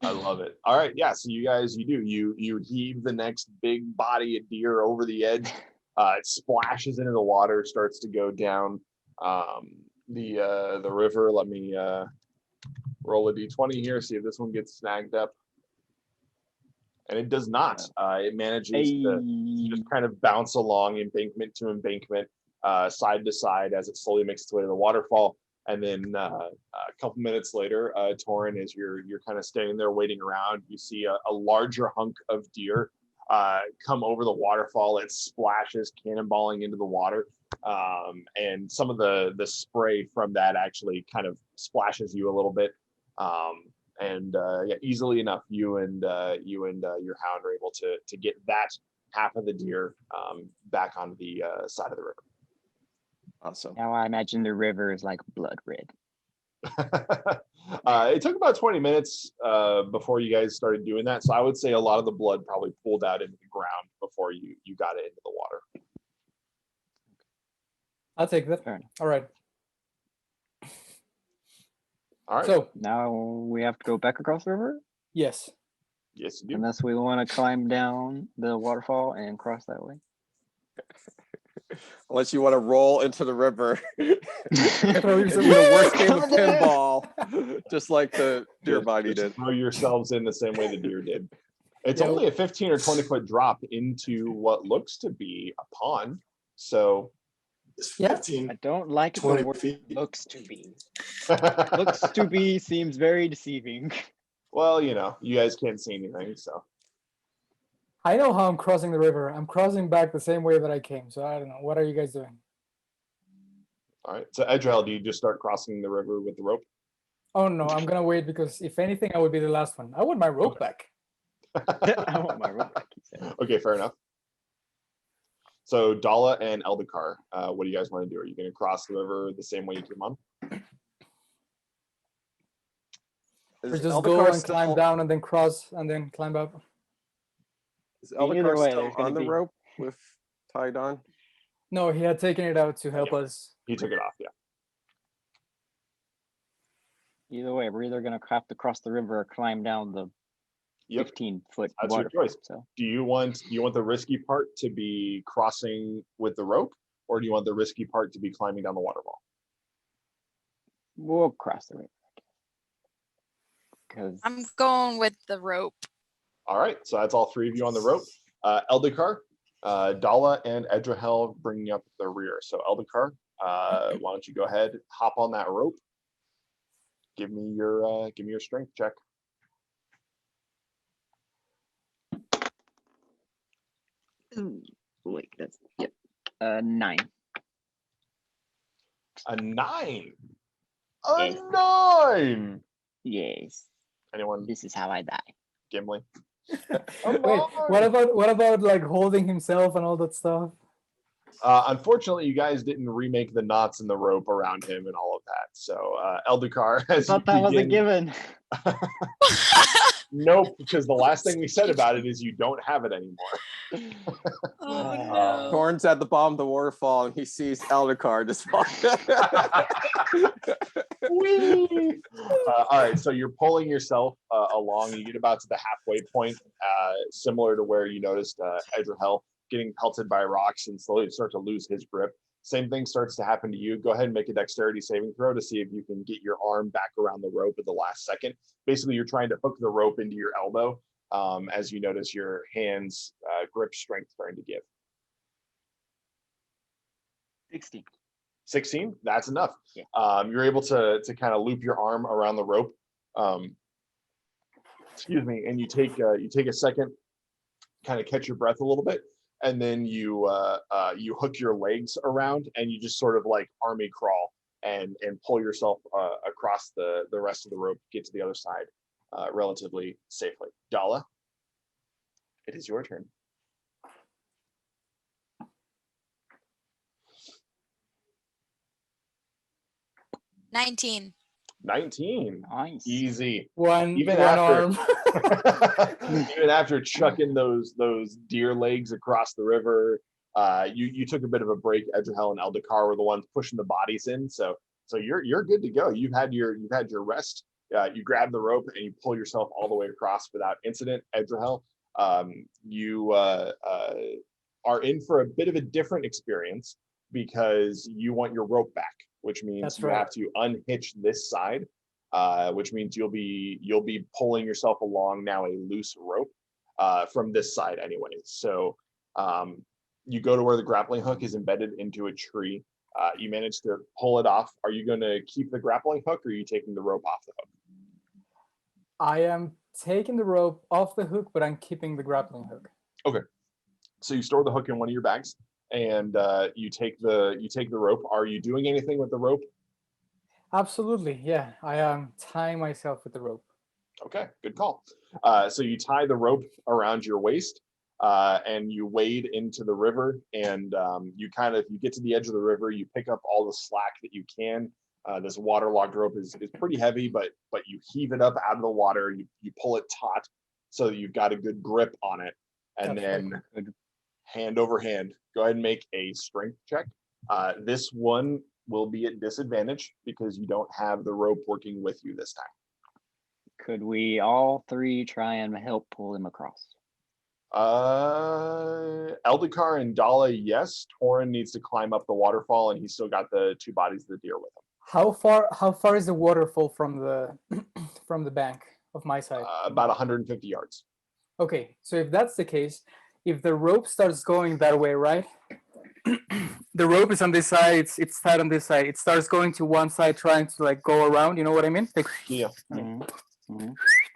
I love it. All right, yeah. So you guys, you heave the next big body of deer over the edge. It splashes into the water, starts to go down the river. Let me roll a d20 here, see if this one gets snagged up. And it does not. It manages to just kind of bounce along embankment to embankment, side to side as it slowly makes its way to the waterfall. And then a couple minutes later, Torin, as you're kind of standing there waiting around, you see a larger hunk of deer come over the waterfall. It splashes, cannonballing into the water, and some of the spray from that actually kind of splashes you a little bit. And yeah, easily enough, you and your hound are able to get that half of the deer back onto the side of the river. Awesome. Now I imagine the river is like blood red. It took about 20 minutes before you guys started doing that, so I would say a lot of the blood probably pooled out into the ground before you got it into the water. I'll take that. Fair enough. All right. All right. So Now we have to go back across the river, yes. Yes, you do. unless we want to climb down the waterfall and cross that way. Unless you want to roll into the river. Throw In yourself- the worst game of pinball, just like the deer body Just did. throw yourselves in the same way the deer did. It's Yeah. only a 15 or 20 foot drop into what looks to be a pond. So It's Yeah. 15, I don't like the 20 word feet. looks to be. Looks to be seems very deceiving. well, you guys can't see anything, so I know how I'm crossing the river. I'm crossing back the same way that I came. So I don't know. What are you guys doing? all right. So Edrel, do you just start crossing the river with the rope? Oh no, I'm gonna wait because if anything, I would be the last one. I want my rope back. I want my rope back, he said. Okay, fair enough. So Dala and Eldakar, what do you guys want to do? Are you going to cross the river the same way you came on? Or Is just go Eldakar and climb still- down and then cross and then climb up. Is Either Eldakar way, still there's gonna on the be- rope with tied on? No, he had taken it out to help us. He took it off, yeah. Either way, we're either gonna have to cross the river or climb down the Yep. 15-foot That's your waterfall. choice. So Do you want the risky part to be crossing with the rope, or do you want the risky part to be climbing down the waterfall? we'll cross the river. Because I'm going with the rope. All right, so that's all three of you on the rope. Eldakar, Dala, and Edrahel bringing up the rear. So Eldakar, why don't you go ahead, hop on that rope? Give me your strength check. wait, that's yep. 9. A 9. Yes. 9. Yes. Anyone? This is how I die. Gimli. Wait, what about like holding himself and all that stuff? Unfortunately, you guys didn't remake the knots in the rope around him and all of that. So Eldakar, as Thought that was a given. Nope, because the last thing we said about it is you don't have it anymore. Oh no. Torn's at the bottom of the waterfall and he sees Eldakar just fall. Whee! All right, so you're pulling yourself along. You get about to the halfway point, similar to where you noticed Edrahel getting pelted by rocks and slowly start to lose his grip. Same thing starts to happen to you. Go ahead and make a dexterity saving throw to see if you can get your arm back around the rope at the last second. Basically, you're trying to hook the rope into your elbow as you notice your hands grip strength starting to give. 16. 16, that's enough. Yeah. You're able to kind of loop your arm around the rope. Excuse me, and you take a second, kind of catch your breath a little bit, and then you hook your legs around and you just sort of like army crawl and pull yourself across the rest of the rope, get to the other side relatively safely. Dala, it is your turn. $19. 19. Nice. Easy. One Even arm. Even after chucking those deer legs across the river, you took a bit of a break. Edrahel and Eldakar were the ones pushing the bodies in, so you're good to go. You've had your rest. you grab the rope and you pull yourself all the way across without incident. Edrahel, you are in for a bit of a different experience because you want your rope back, which means That's you right. have to unhitch this side, which means you'll be pulling yourself along now a loose rope from this side anyway. So you go to where the grappling hook is embedded into a tree. You manage to pull it off. Are you going to keep the grappling hook, or are you taking the rope off the hook? I am taking the rope off the hook, but I'm keeping the grappling hook. Okay. So you store the hook in one of your bags, and you take the rope. Are you doing anything with the rope? Absolutely, yeah. I am tying myself with the rope. Okay, good call. So you tie the rope around your waist, and you wade into the river, and you get to the edge of the river. You pick up all the slack that you can. This waterlogged rope is pretty heavy, but you heave it up out of the water. You pull it taut so that you've got a good grip on it, and That's then hand over hand. Go ahead and make a strength check. This one will be at disadvantage because you don't have the rope working with you this time. Could we all three try and help pull him across? Eldikar and Dala, yes. Torin needs to climb up the waterfall, and he's still got the two bodies of the deer with him. How far is the waterfall from the from the bank of my side? About 150 yards. Okay, so if that's the case, if the rope starts going that way, right? The rope is on this side, it's tied on this side. It starts going to one side, trying to like go around. You know what I mean? Like, Yeah.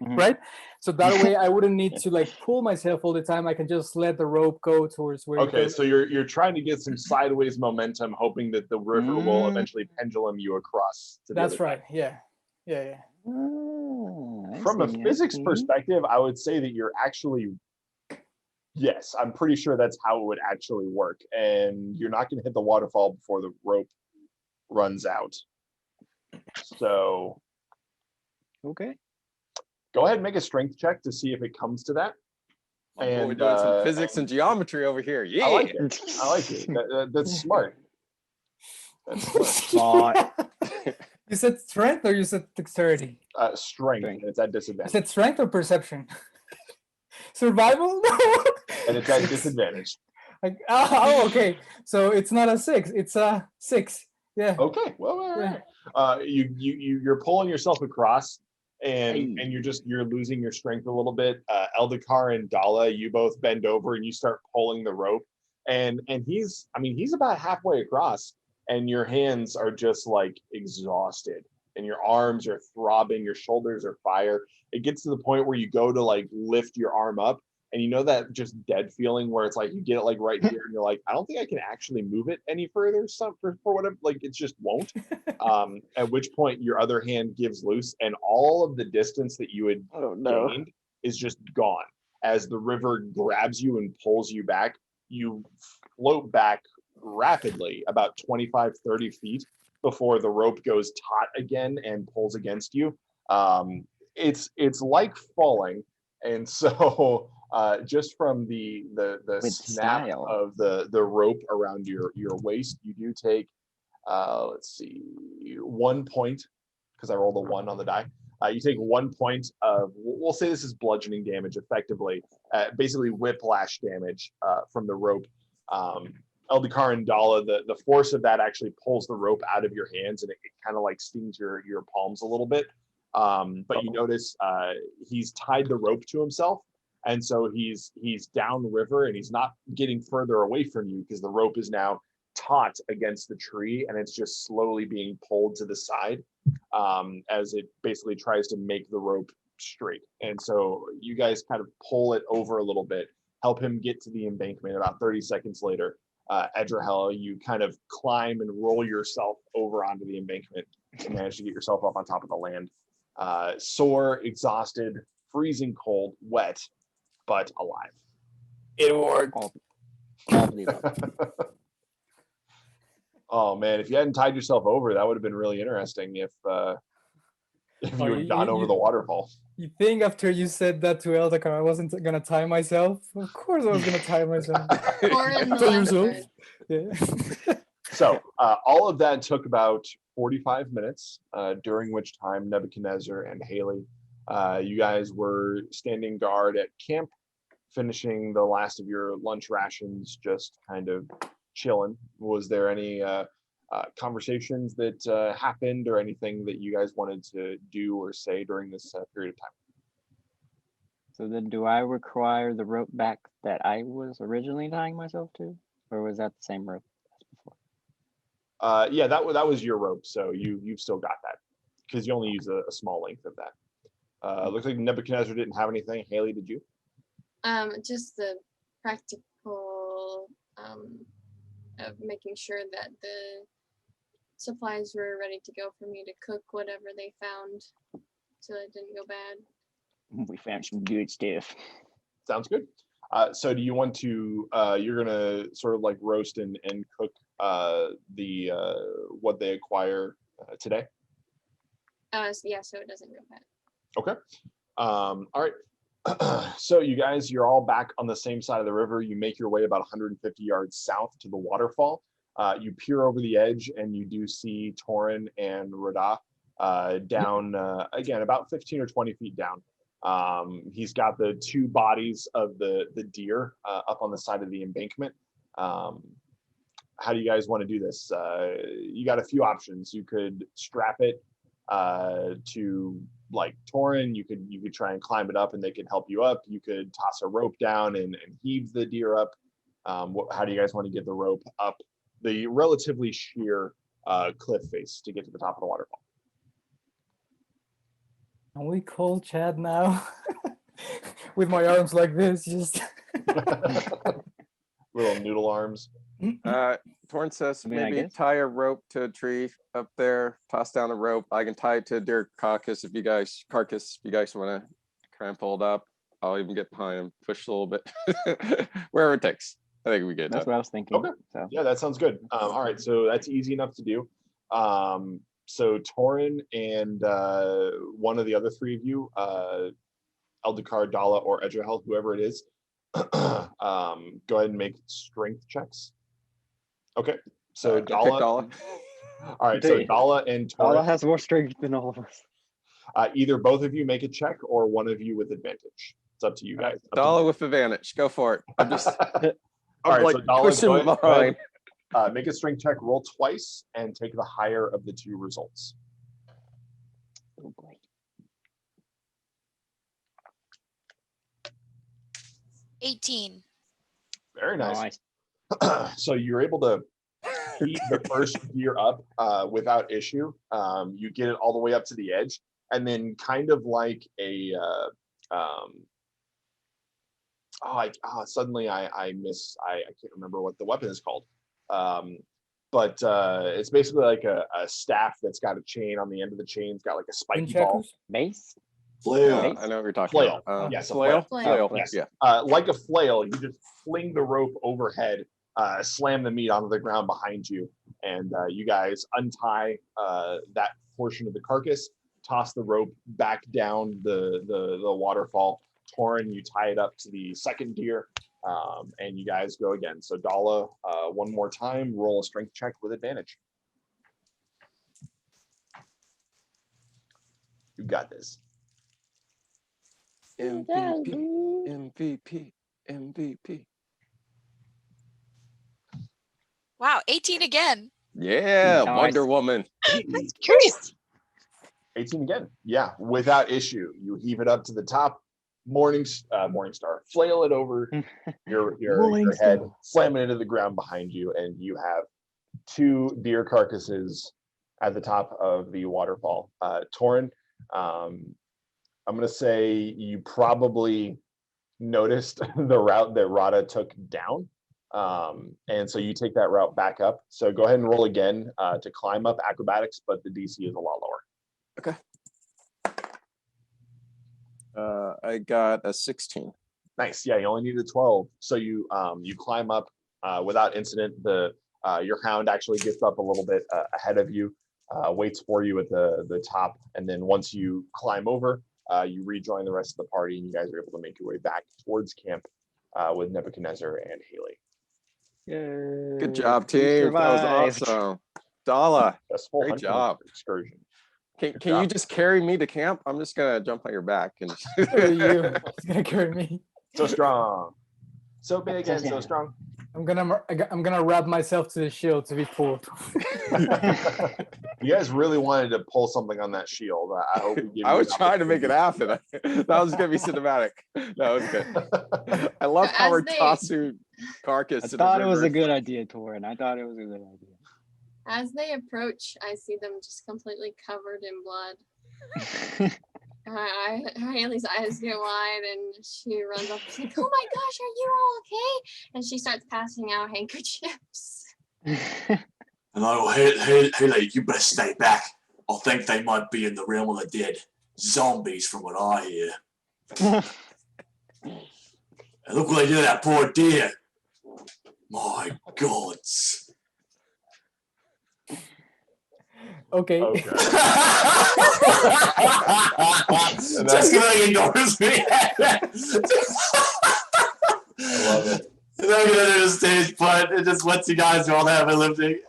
right? So that way, I wouldn't need to like pull myself all the time. I can just let the rope go towards where. It Okay, goes. so you're trying to get some sideways momentum, hoping that the river will eventually pendulum you across to the That's other right. side. Yeah. From a physics perspective, I would say that you're actually, yes, I'm pretty sure that's how it would actually work. And you're not going to hit the waterfall before the rope runs out. So, Okay. go ahead and make a strength check to see if it comes to that. We're doing some physics and geometry over here. Yeah. I like it. I like it. That's smart. That's smart. You said strength or you said dexterity? Strength. It's at You disadvantage. said strength or perception? Survival? And it's at disadvantage. Like, okay. So it's not a 6. It's a 6. Yeah. Okay. Well, all right. You're pulling yourself across, and you're losing your strength a little bit. Eldikar and Dala, you both bend over and you start pulling the rope, and he's about halfway across, and your hands are just like exhausted, and your arms are throbbing, your shoulders are fire. It gets to the point where you go to like lift your arm up, and you know that just dead feeling where it's like you get it like right here, and you're like, I don't think I can actually move it any further. For whatever, like it just won't. At which point your other hand gives loose, and all of the distance that you had gained is just gone. As the river grabs you and pulls you back, you float back rapidly about 25, 30 feet before the rope goes taut again and pulls against you. It's like falling, and so just from the snap style of the rope around your waist, you do take let's see, 1 point, because I rolled a 1 on the die. You take 1 point of, we'll say this is bludgeoning damage, effectively, basically whiplash damage from the rope. Eldikar and Dala, the force of that actually pulls the rope out of your hands, and it kind of like stings your palms a little bit. But you notice he's tied the rope to himself, and so he's down the river, and he's not getting further away from you because the rope is now taut against the tree, and it's just slowly being pulled to the side as it basically tries to make the rope straight. And so you guys kind of pull it over a little bit, help him get to the embankment. About 30 seconds later, Edrahel, you kind of climb and roll yourself over onto the embankment and manage to get yourself up on top of the land. Sore, exhausted, freezing cold, wet, but alive. It worked. Oh man, if you hadn't tied yourself over, that would have been really interesting if you had gone over the waterfall. You think after you said that to Eldikar, I wasn't gonna tie myself? Of course I was gonna tie myself. Or in the Tie yourself. left side. Yeah. So all of that took about 45 minutes, during which time Nebuchadnezzar and Haley, you guys were standing guard at camp, finishing the last of your lunch rations, just kind of chilling. Was there any conversations that happened or anything that you guys wanted to do or say during this period of time? So then do I require the rope back that I was originally tying myself to? Or was that the same rope as before? Yeah, that was your rope, so you've still got that because you only use a small length of that. Looks like Nebuchadnezzar didn't have anything. Haley, did you? Just the practical of making sure that the supplies were ready to go for me to cook whatever they found, so it didn't go bad. We found some good stuff. Sounds good. So do you want to, you're gonna sort of like roast and cook the what they acquire today? Yeah, so it doesn't go bad. Okay. All right. So you guys, you're all back on the same side of the river. You make your way about 150 yards south to the waterfall. You peer over the edge and you do see Torin and Rada down, again, about 15 or 20 feet down. He's got the two bodies of the deer up on the side of the embankment. How do you guys want to do this? You got a few options. You could strap it to like Torin. You could try and climb it up and they can help you up. You could toss a rope down and heave the deer up. How do you guys want to get the rope up the relatively sheer cliff face to get to the top of the waterfall? Can we call Chad now? With my arms like this, just Little noodle arms. Torn says I mean, I maybe guess. tie a rope to a tree up there, toss down a rope. I can tie it to Derrick carcass if you guys want to try and pull it up. I'll even get behind him, push a little bit, wherever it takes. I think we get That's that. what I was thinking. Okay. So Yeah, that sounds good. All right, so that's easy enough to do. So Torin and one of the other three of you, Eldikar, Dala, or Edgehel, whoever it is, go ahead and make strength checks. Okay, so I picked Dala. Dala. All right, so Dala and Dala Torin, has more strength than all of us. either both of you make a check or one of you with advantage. It's up to you guys. Up to Dala you. with advantage. Go for it. I'm just All right, like so Dala, pushing go ahead, behind. make a strength check, roll twice, and take the higher of the two results. Oh boy. 18. Very nice. Nice. So you're able to heat the first gear up without issue. You get it all the way up to the edge, and then kind of like a suddenly I can't remember what the weapon is called. But it's basically like a staff that's got a chain on the end of the chain. It's got like a spiky ball. Windchakers? Base? Flail. Base? I know what you're talking Flail. about. Yes, a flail. flail. Yes. Yeah. Like a flail, you just fling the rope overhead, slam the meat onto the ground behind you, and you guys untie that portion of the carcass, toss the rope back down the waterfall. Torin, you tie it up to the second deer, and you guys go again. So Dala, one more time, roll a strength check with advantage. You got this. MVP. Wow, 18 again. Yeah, Nice. Wonder Woman. That's curious. 18 again. Yeah, without issue. You heave it up to the top. Morningstar. Flail it over your head, slam it into the ground behind you, and you have two deer carcasses at the top of the waterfall. Torin, I'm going to say you probably noticed the route that Rada took down. And so you take that route back up. So go ahead and roll again to climb up acrobatics, but the DC is a lot lower. Okay. I got a 16. Nice. Yeah, you only need a 12. So you climb up without incident. Your hound actually gets up a little bit ahead of you, waits for you at the top, and then once you climb over, you rejoin the rest of the party, and you guys are able to make your way back towards camp with Nebuchadnezzar and Haley. Yay. Good job, We team. That was survived. awesome. Dala, Successful great hunting job. excursion. can job. you just carry me to camp? I'm just gonna jump on your back and Screw you. It's gonna carry me. So strong. So big and so Yeah. strong. I'm gonna wrap myself to the shield to be pulled. You guys really wanted to pull something on that shield. I hope we give I you was an trying to make it opportunity. happen. That was gonna be cinematic. That was good. I love how As we're they- tossing carcass. I to the thought it was a river. good idea, Torin. I thought it was a good idea. As they approach, I see them just completely covered in blood. Haley's eyes get wide and she runs up. She's like, "Oh my gosh, are you all okay?" And she starts passing out handkerchiefs. And Haley, you better stay back. I think they might be in the realm of the dead. Zombies, from what I hear. And look what they did to that poor deer. My gods. Okay. Okay. Just gonna ignores me. I love it. I'm not gonna do the stage, but it just lets you guys all have a lifting.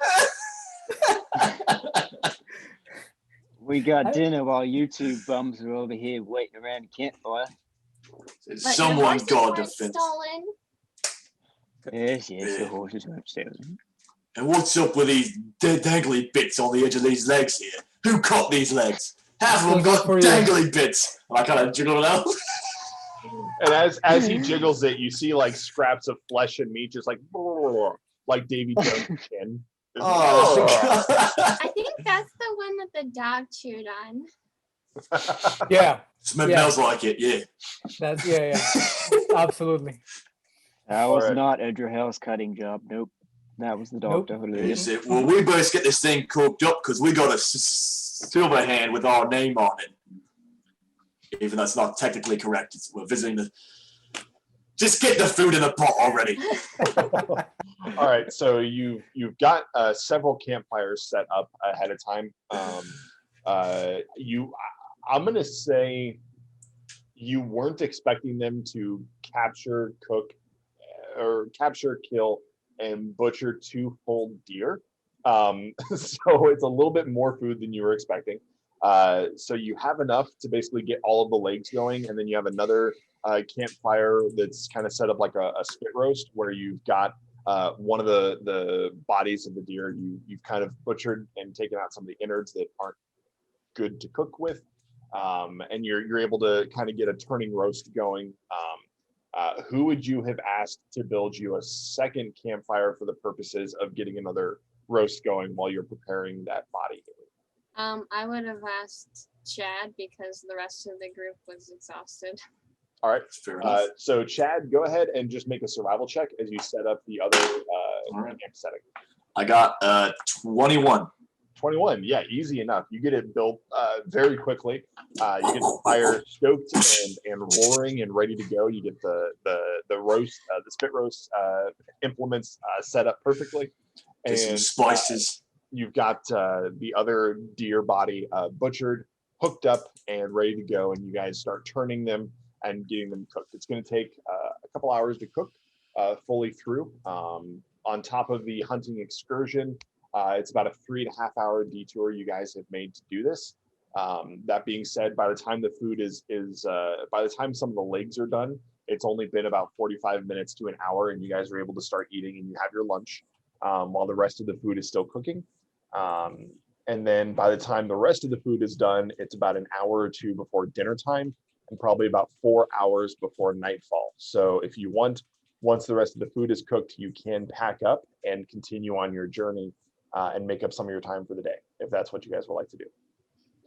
We got dinner while you two bums are over here waiting around the campfire. But Someone your horses got weren't defense. stolen. Yes, the horses weren't stolen. And what's up with these dangly bits on the edge of these legs here? Who cut these legs? Half of them got For you. dangly bits. And I kind of jiggle it out. And as he jiggles it, you see like scraps of flesh and meat, just like Davy Jones' chin. Oh, God. I think that's the one that the dog chewed on. Yeah. Smells like it, yeah. That's yeah. Absolutely. That was Alright. not Edra cutting job. Nope. That was the Nope. doctor who Is did it. it? Well, we best get this thing cooked up because we got a silver hand with our name on it. Even though that's not technically correct. We're visiting the. Just get the food in the pot already. All right, so you've got several campfires set up ahead of time. I'm gonna say you weren't expecting them to capture, cook, or capture, kill, and butcher 2 full deer. So it's a little bit more food than you were expecting. So you have enough to basically get all of the legs going, and then you have another campfire that's kind of set up like a spit roast where you've got one of the bodies of the deer you've kind of butchered and taken out some of the innards that aren't good to cook with, and you're able to kind of get a turning roast going. Who would you have asked to build you a second campfire for the purposes of getting another roast going while you're preparing that body? I would have asked Chad because the rest of the group was exhausted. All right. Fair enough. So Chad, go ahead and just make a survival check as you set up the other right. camp setting. I got 21. 21, yeah, easy enough. You get it built very quickly. You get the fire stoked and roaring and ready to go. You get the roast, the spit roast implements set up perfectly. Get some And spices. you've got the other deer body butchered, hooked up, and ready to go. And you guys start turning them and getting them cooked. It's going to take a couple hours to cook fully through. On top of the hunting excursion, it's about a 3.5 hour detour you guys have made to do this. That being said, by the time the food by the time some of the legs are done, it's only been about 45 minutes to an hour, and you guys are able to start eating and you have your lunch while the rest of the food is still cooking. And then by the time the rest of the food is done, it's about an hour or two before dinner time and probably about 4 hours before nightfall. So if you want, once the rest of the food is cooked, you can pack up and continue on your journey and make up some of your time for the day, if that's what you guys would like to do.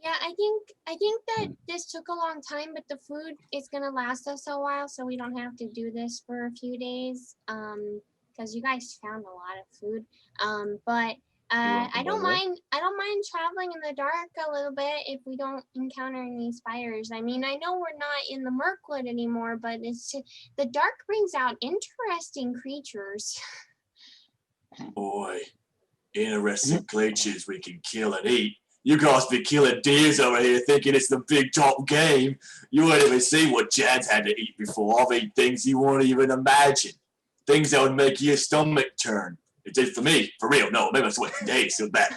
Yeah, I think that this took a long time, but the food is gonna last us a while, so we don't have to do this for a few days. Because you guys found a lot of food. But I don't mind traveling in the dark a little bit if we don't encounter any spiders. I mean, I know we're not in the Mirkwood anymore, but the dark brings out interesting creatures. Boy, interesting creatures we can kill and eat. You guys be killing deers over here thinking it's the big top game. You won't even see what Chad's had to eat before. I've eaten things you won't even imagine. things that would make your stomach turn. It did for me, for real. No, maybe that's what today is so bad.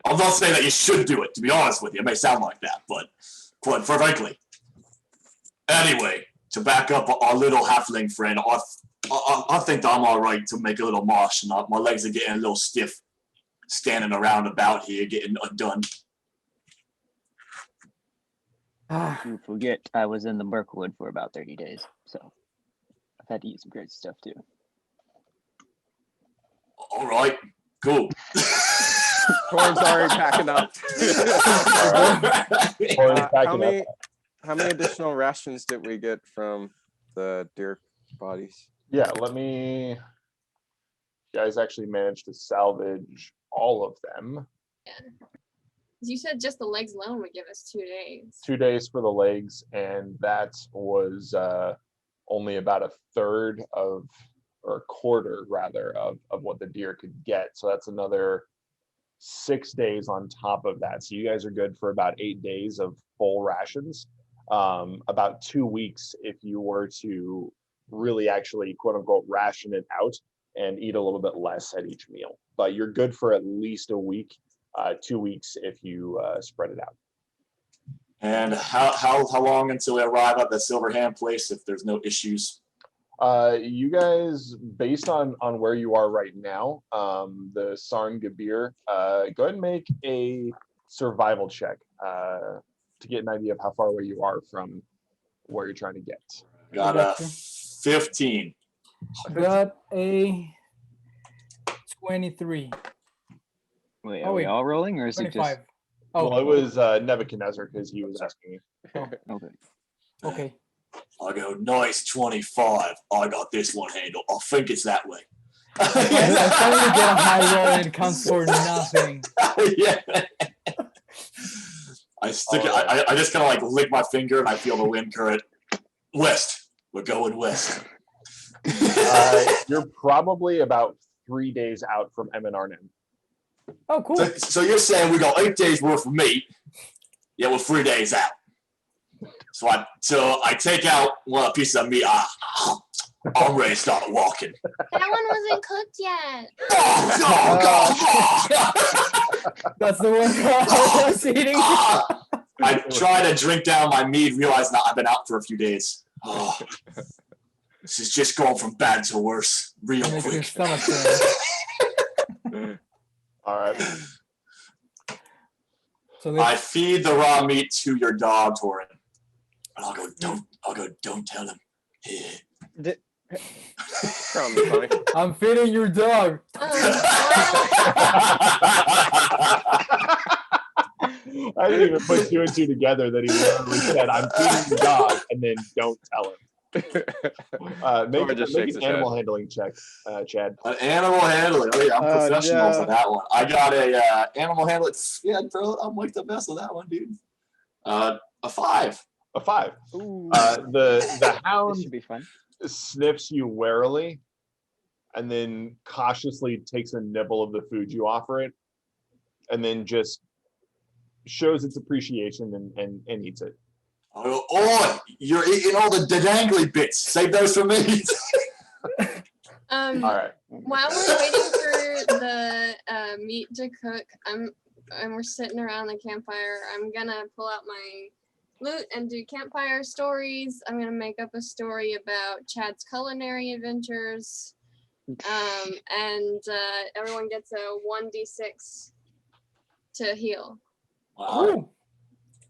I'm not saying that you should do it, to be honest with you. It may sound like that, but quite frankly. Anyway, to back up our little halfling friend, I think that I'm all right to make a little march. And my legs are getting a little stiff standing around about here, getting undone. You forget I was in the Mirkwood for about 30 days, so I've had to eat some great stuff too. All right, cool. Torn's already packing up. How many additional rations did we get from the deer bodies? Yeah, you guys actually managed to salvage all of them. Yeah. You said just the legs alone would give us 2 days. 2 days for the legs, and that was only about a third of, or a quarter rather, of what the deer could get. So that's another 6 days on top of that. So you guys are good for about 8 days of full rations. About 2 weeks if you were to really actually quote unquote ration it out and eat a little bit less at each meal. But you're good for at least a week, 2 weeks if you spread it out. And how long until we arrive at the Silver Hand place if there's no issues? You guys, based on where you are right now, the Sarn Gabir, go ahead and make a survival check to get an idea of how far away you are from where you're trying to get. Got a 15. Got a 23. Wait, are we all rolling or is it 25. just? Oh, Well, it was Nebuchadnezzar because he was asking you. Okay. okay. I go, nice 25. I got this one handled. I think it's that way. I finally get a high roll and it counts for nothing. Yeah. I stick it. I just kind of like lick my finger and I feel the wind current. West. We're going west. You're probably about 3 days out from Eminarnem. Oh, cool. So you're saying we got 8 days worth of meat, yeah, we're 3 days out. So I take out one of the pieces of meat. I'm ready to start walking. That one wasn't cooked yet. That's the one I was eating. I try to drink down my mead, realize now I've been out for a few days. Oh, this is just going from bad to worse real Makes your quick. stomach turn. All right. So I feed the raw meat to your dog, Torin. And I'll go, don't tell him. Probably funny. I'm feeding your dog. I didn't even put 2 and 2 together that he literally said, I'm feeding the dog, and then don't tell him. Make an animal handling check, Chad. An animal handling. Oh, yeah, I'm professional for that one. I got a animal handling. Yeah, bro, I'm like the best of that one, dude. A 5. A 5. Ooh. The hound This should be fun. sniffs you warily and then cautiously takes a nibble of the food you offer it and then just shows its appreciation and eats it. Oh, you're eating all the dangly bits. Save those for me. All right. While we're waiting for the meat to cook, and we're sitting around the campfire, I'm gonna pull out my lute and do campfire stories. I'm gonna make up a story about Chad's culinary adventures, and everyone gets a 1d6 to heal. Wow. Ooh.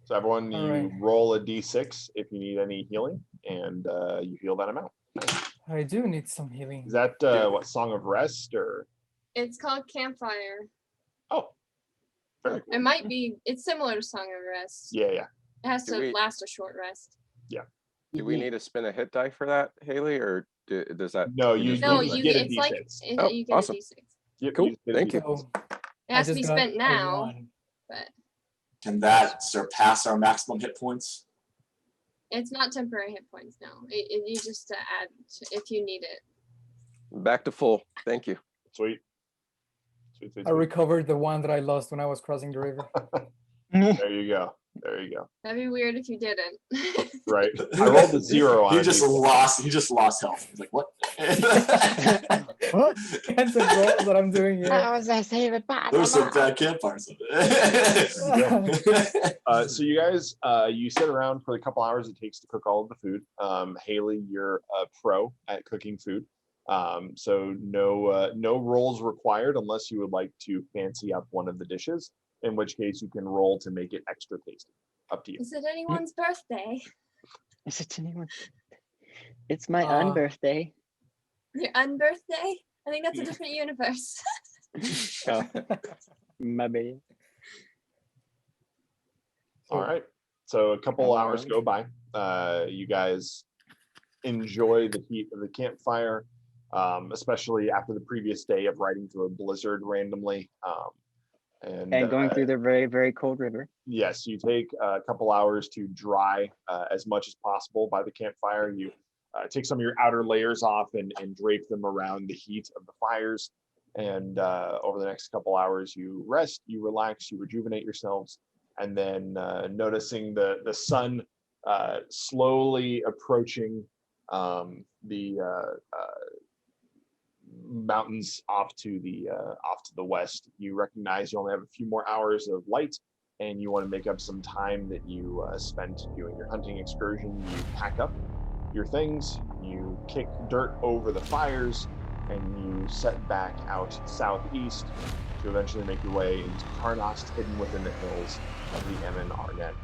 So everyone, you All right. roll a d6 if you need any healing, and you heal that amount. I do need some healing. Is that what, Song of Rest or? It's called campfire. Oh, very cool. It might be. It's similar to Song of Rest. Yeah. It has Do to we- last a short rest. Do we need to spin a hit die for that, Haley, or does that? No, you just No, roll just you that? get a it's like D6. Oh, you get awesome. a d6. Yep, Cool. you just get a Thank you. D6. So It has to I be just got spent a now, 1. but Can that surpass our maximum hit points? it's not temporary hit points. No, you just add if you need it. Back to full. Thank you. Sweet. Sweet, sweet, I sweet. recovered the one that I lost when I was crossing the river. There you go. There you go. That'd be weird if you didn't. Right. I rolled a 0 on He it. just lost. He just lost health. He's like, what? What? Kinds of rolls that I'm doing here. How was I saving by There was some bad campfires. So you guys, you sit around for the couple hours it takes to cook all of the food. Haley, you're a pro at cooking food. So no rolls required unless you would like to fancy up one of the dishes, in which case you can roll to make it extra tasty. Up to you. Is it anyone's birthday? Is it anyone? It's my Uh, Your unbirthday. unbirthday? I think that's a different universe. Oh, my bad. All right. So a couple hours go by. You guys enjoy the heat of the campfire, especially after the previous day of riding through a blizzard randomly. And going through the very, very cold river. Yes, you take a couple hours to dry as much as possible by the campfire. You take some of your outer layers off and drape them around the heat of the fires. And over the next couple hours, you rest, you relax, you rejuvenate yourselves. And then noticing the sun slowly approaching the mountains off to the west, you recognize you only have a few more hours of light, and you want to make up some time that you spent doing your hunting excursion. You pack up your things, you kick dirt over the fires, and you set back out southeast to eventually make your way into Karnost, hidden within the hills of the Emin Arnet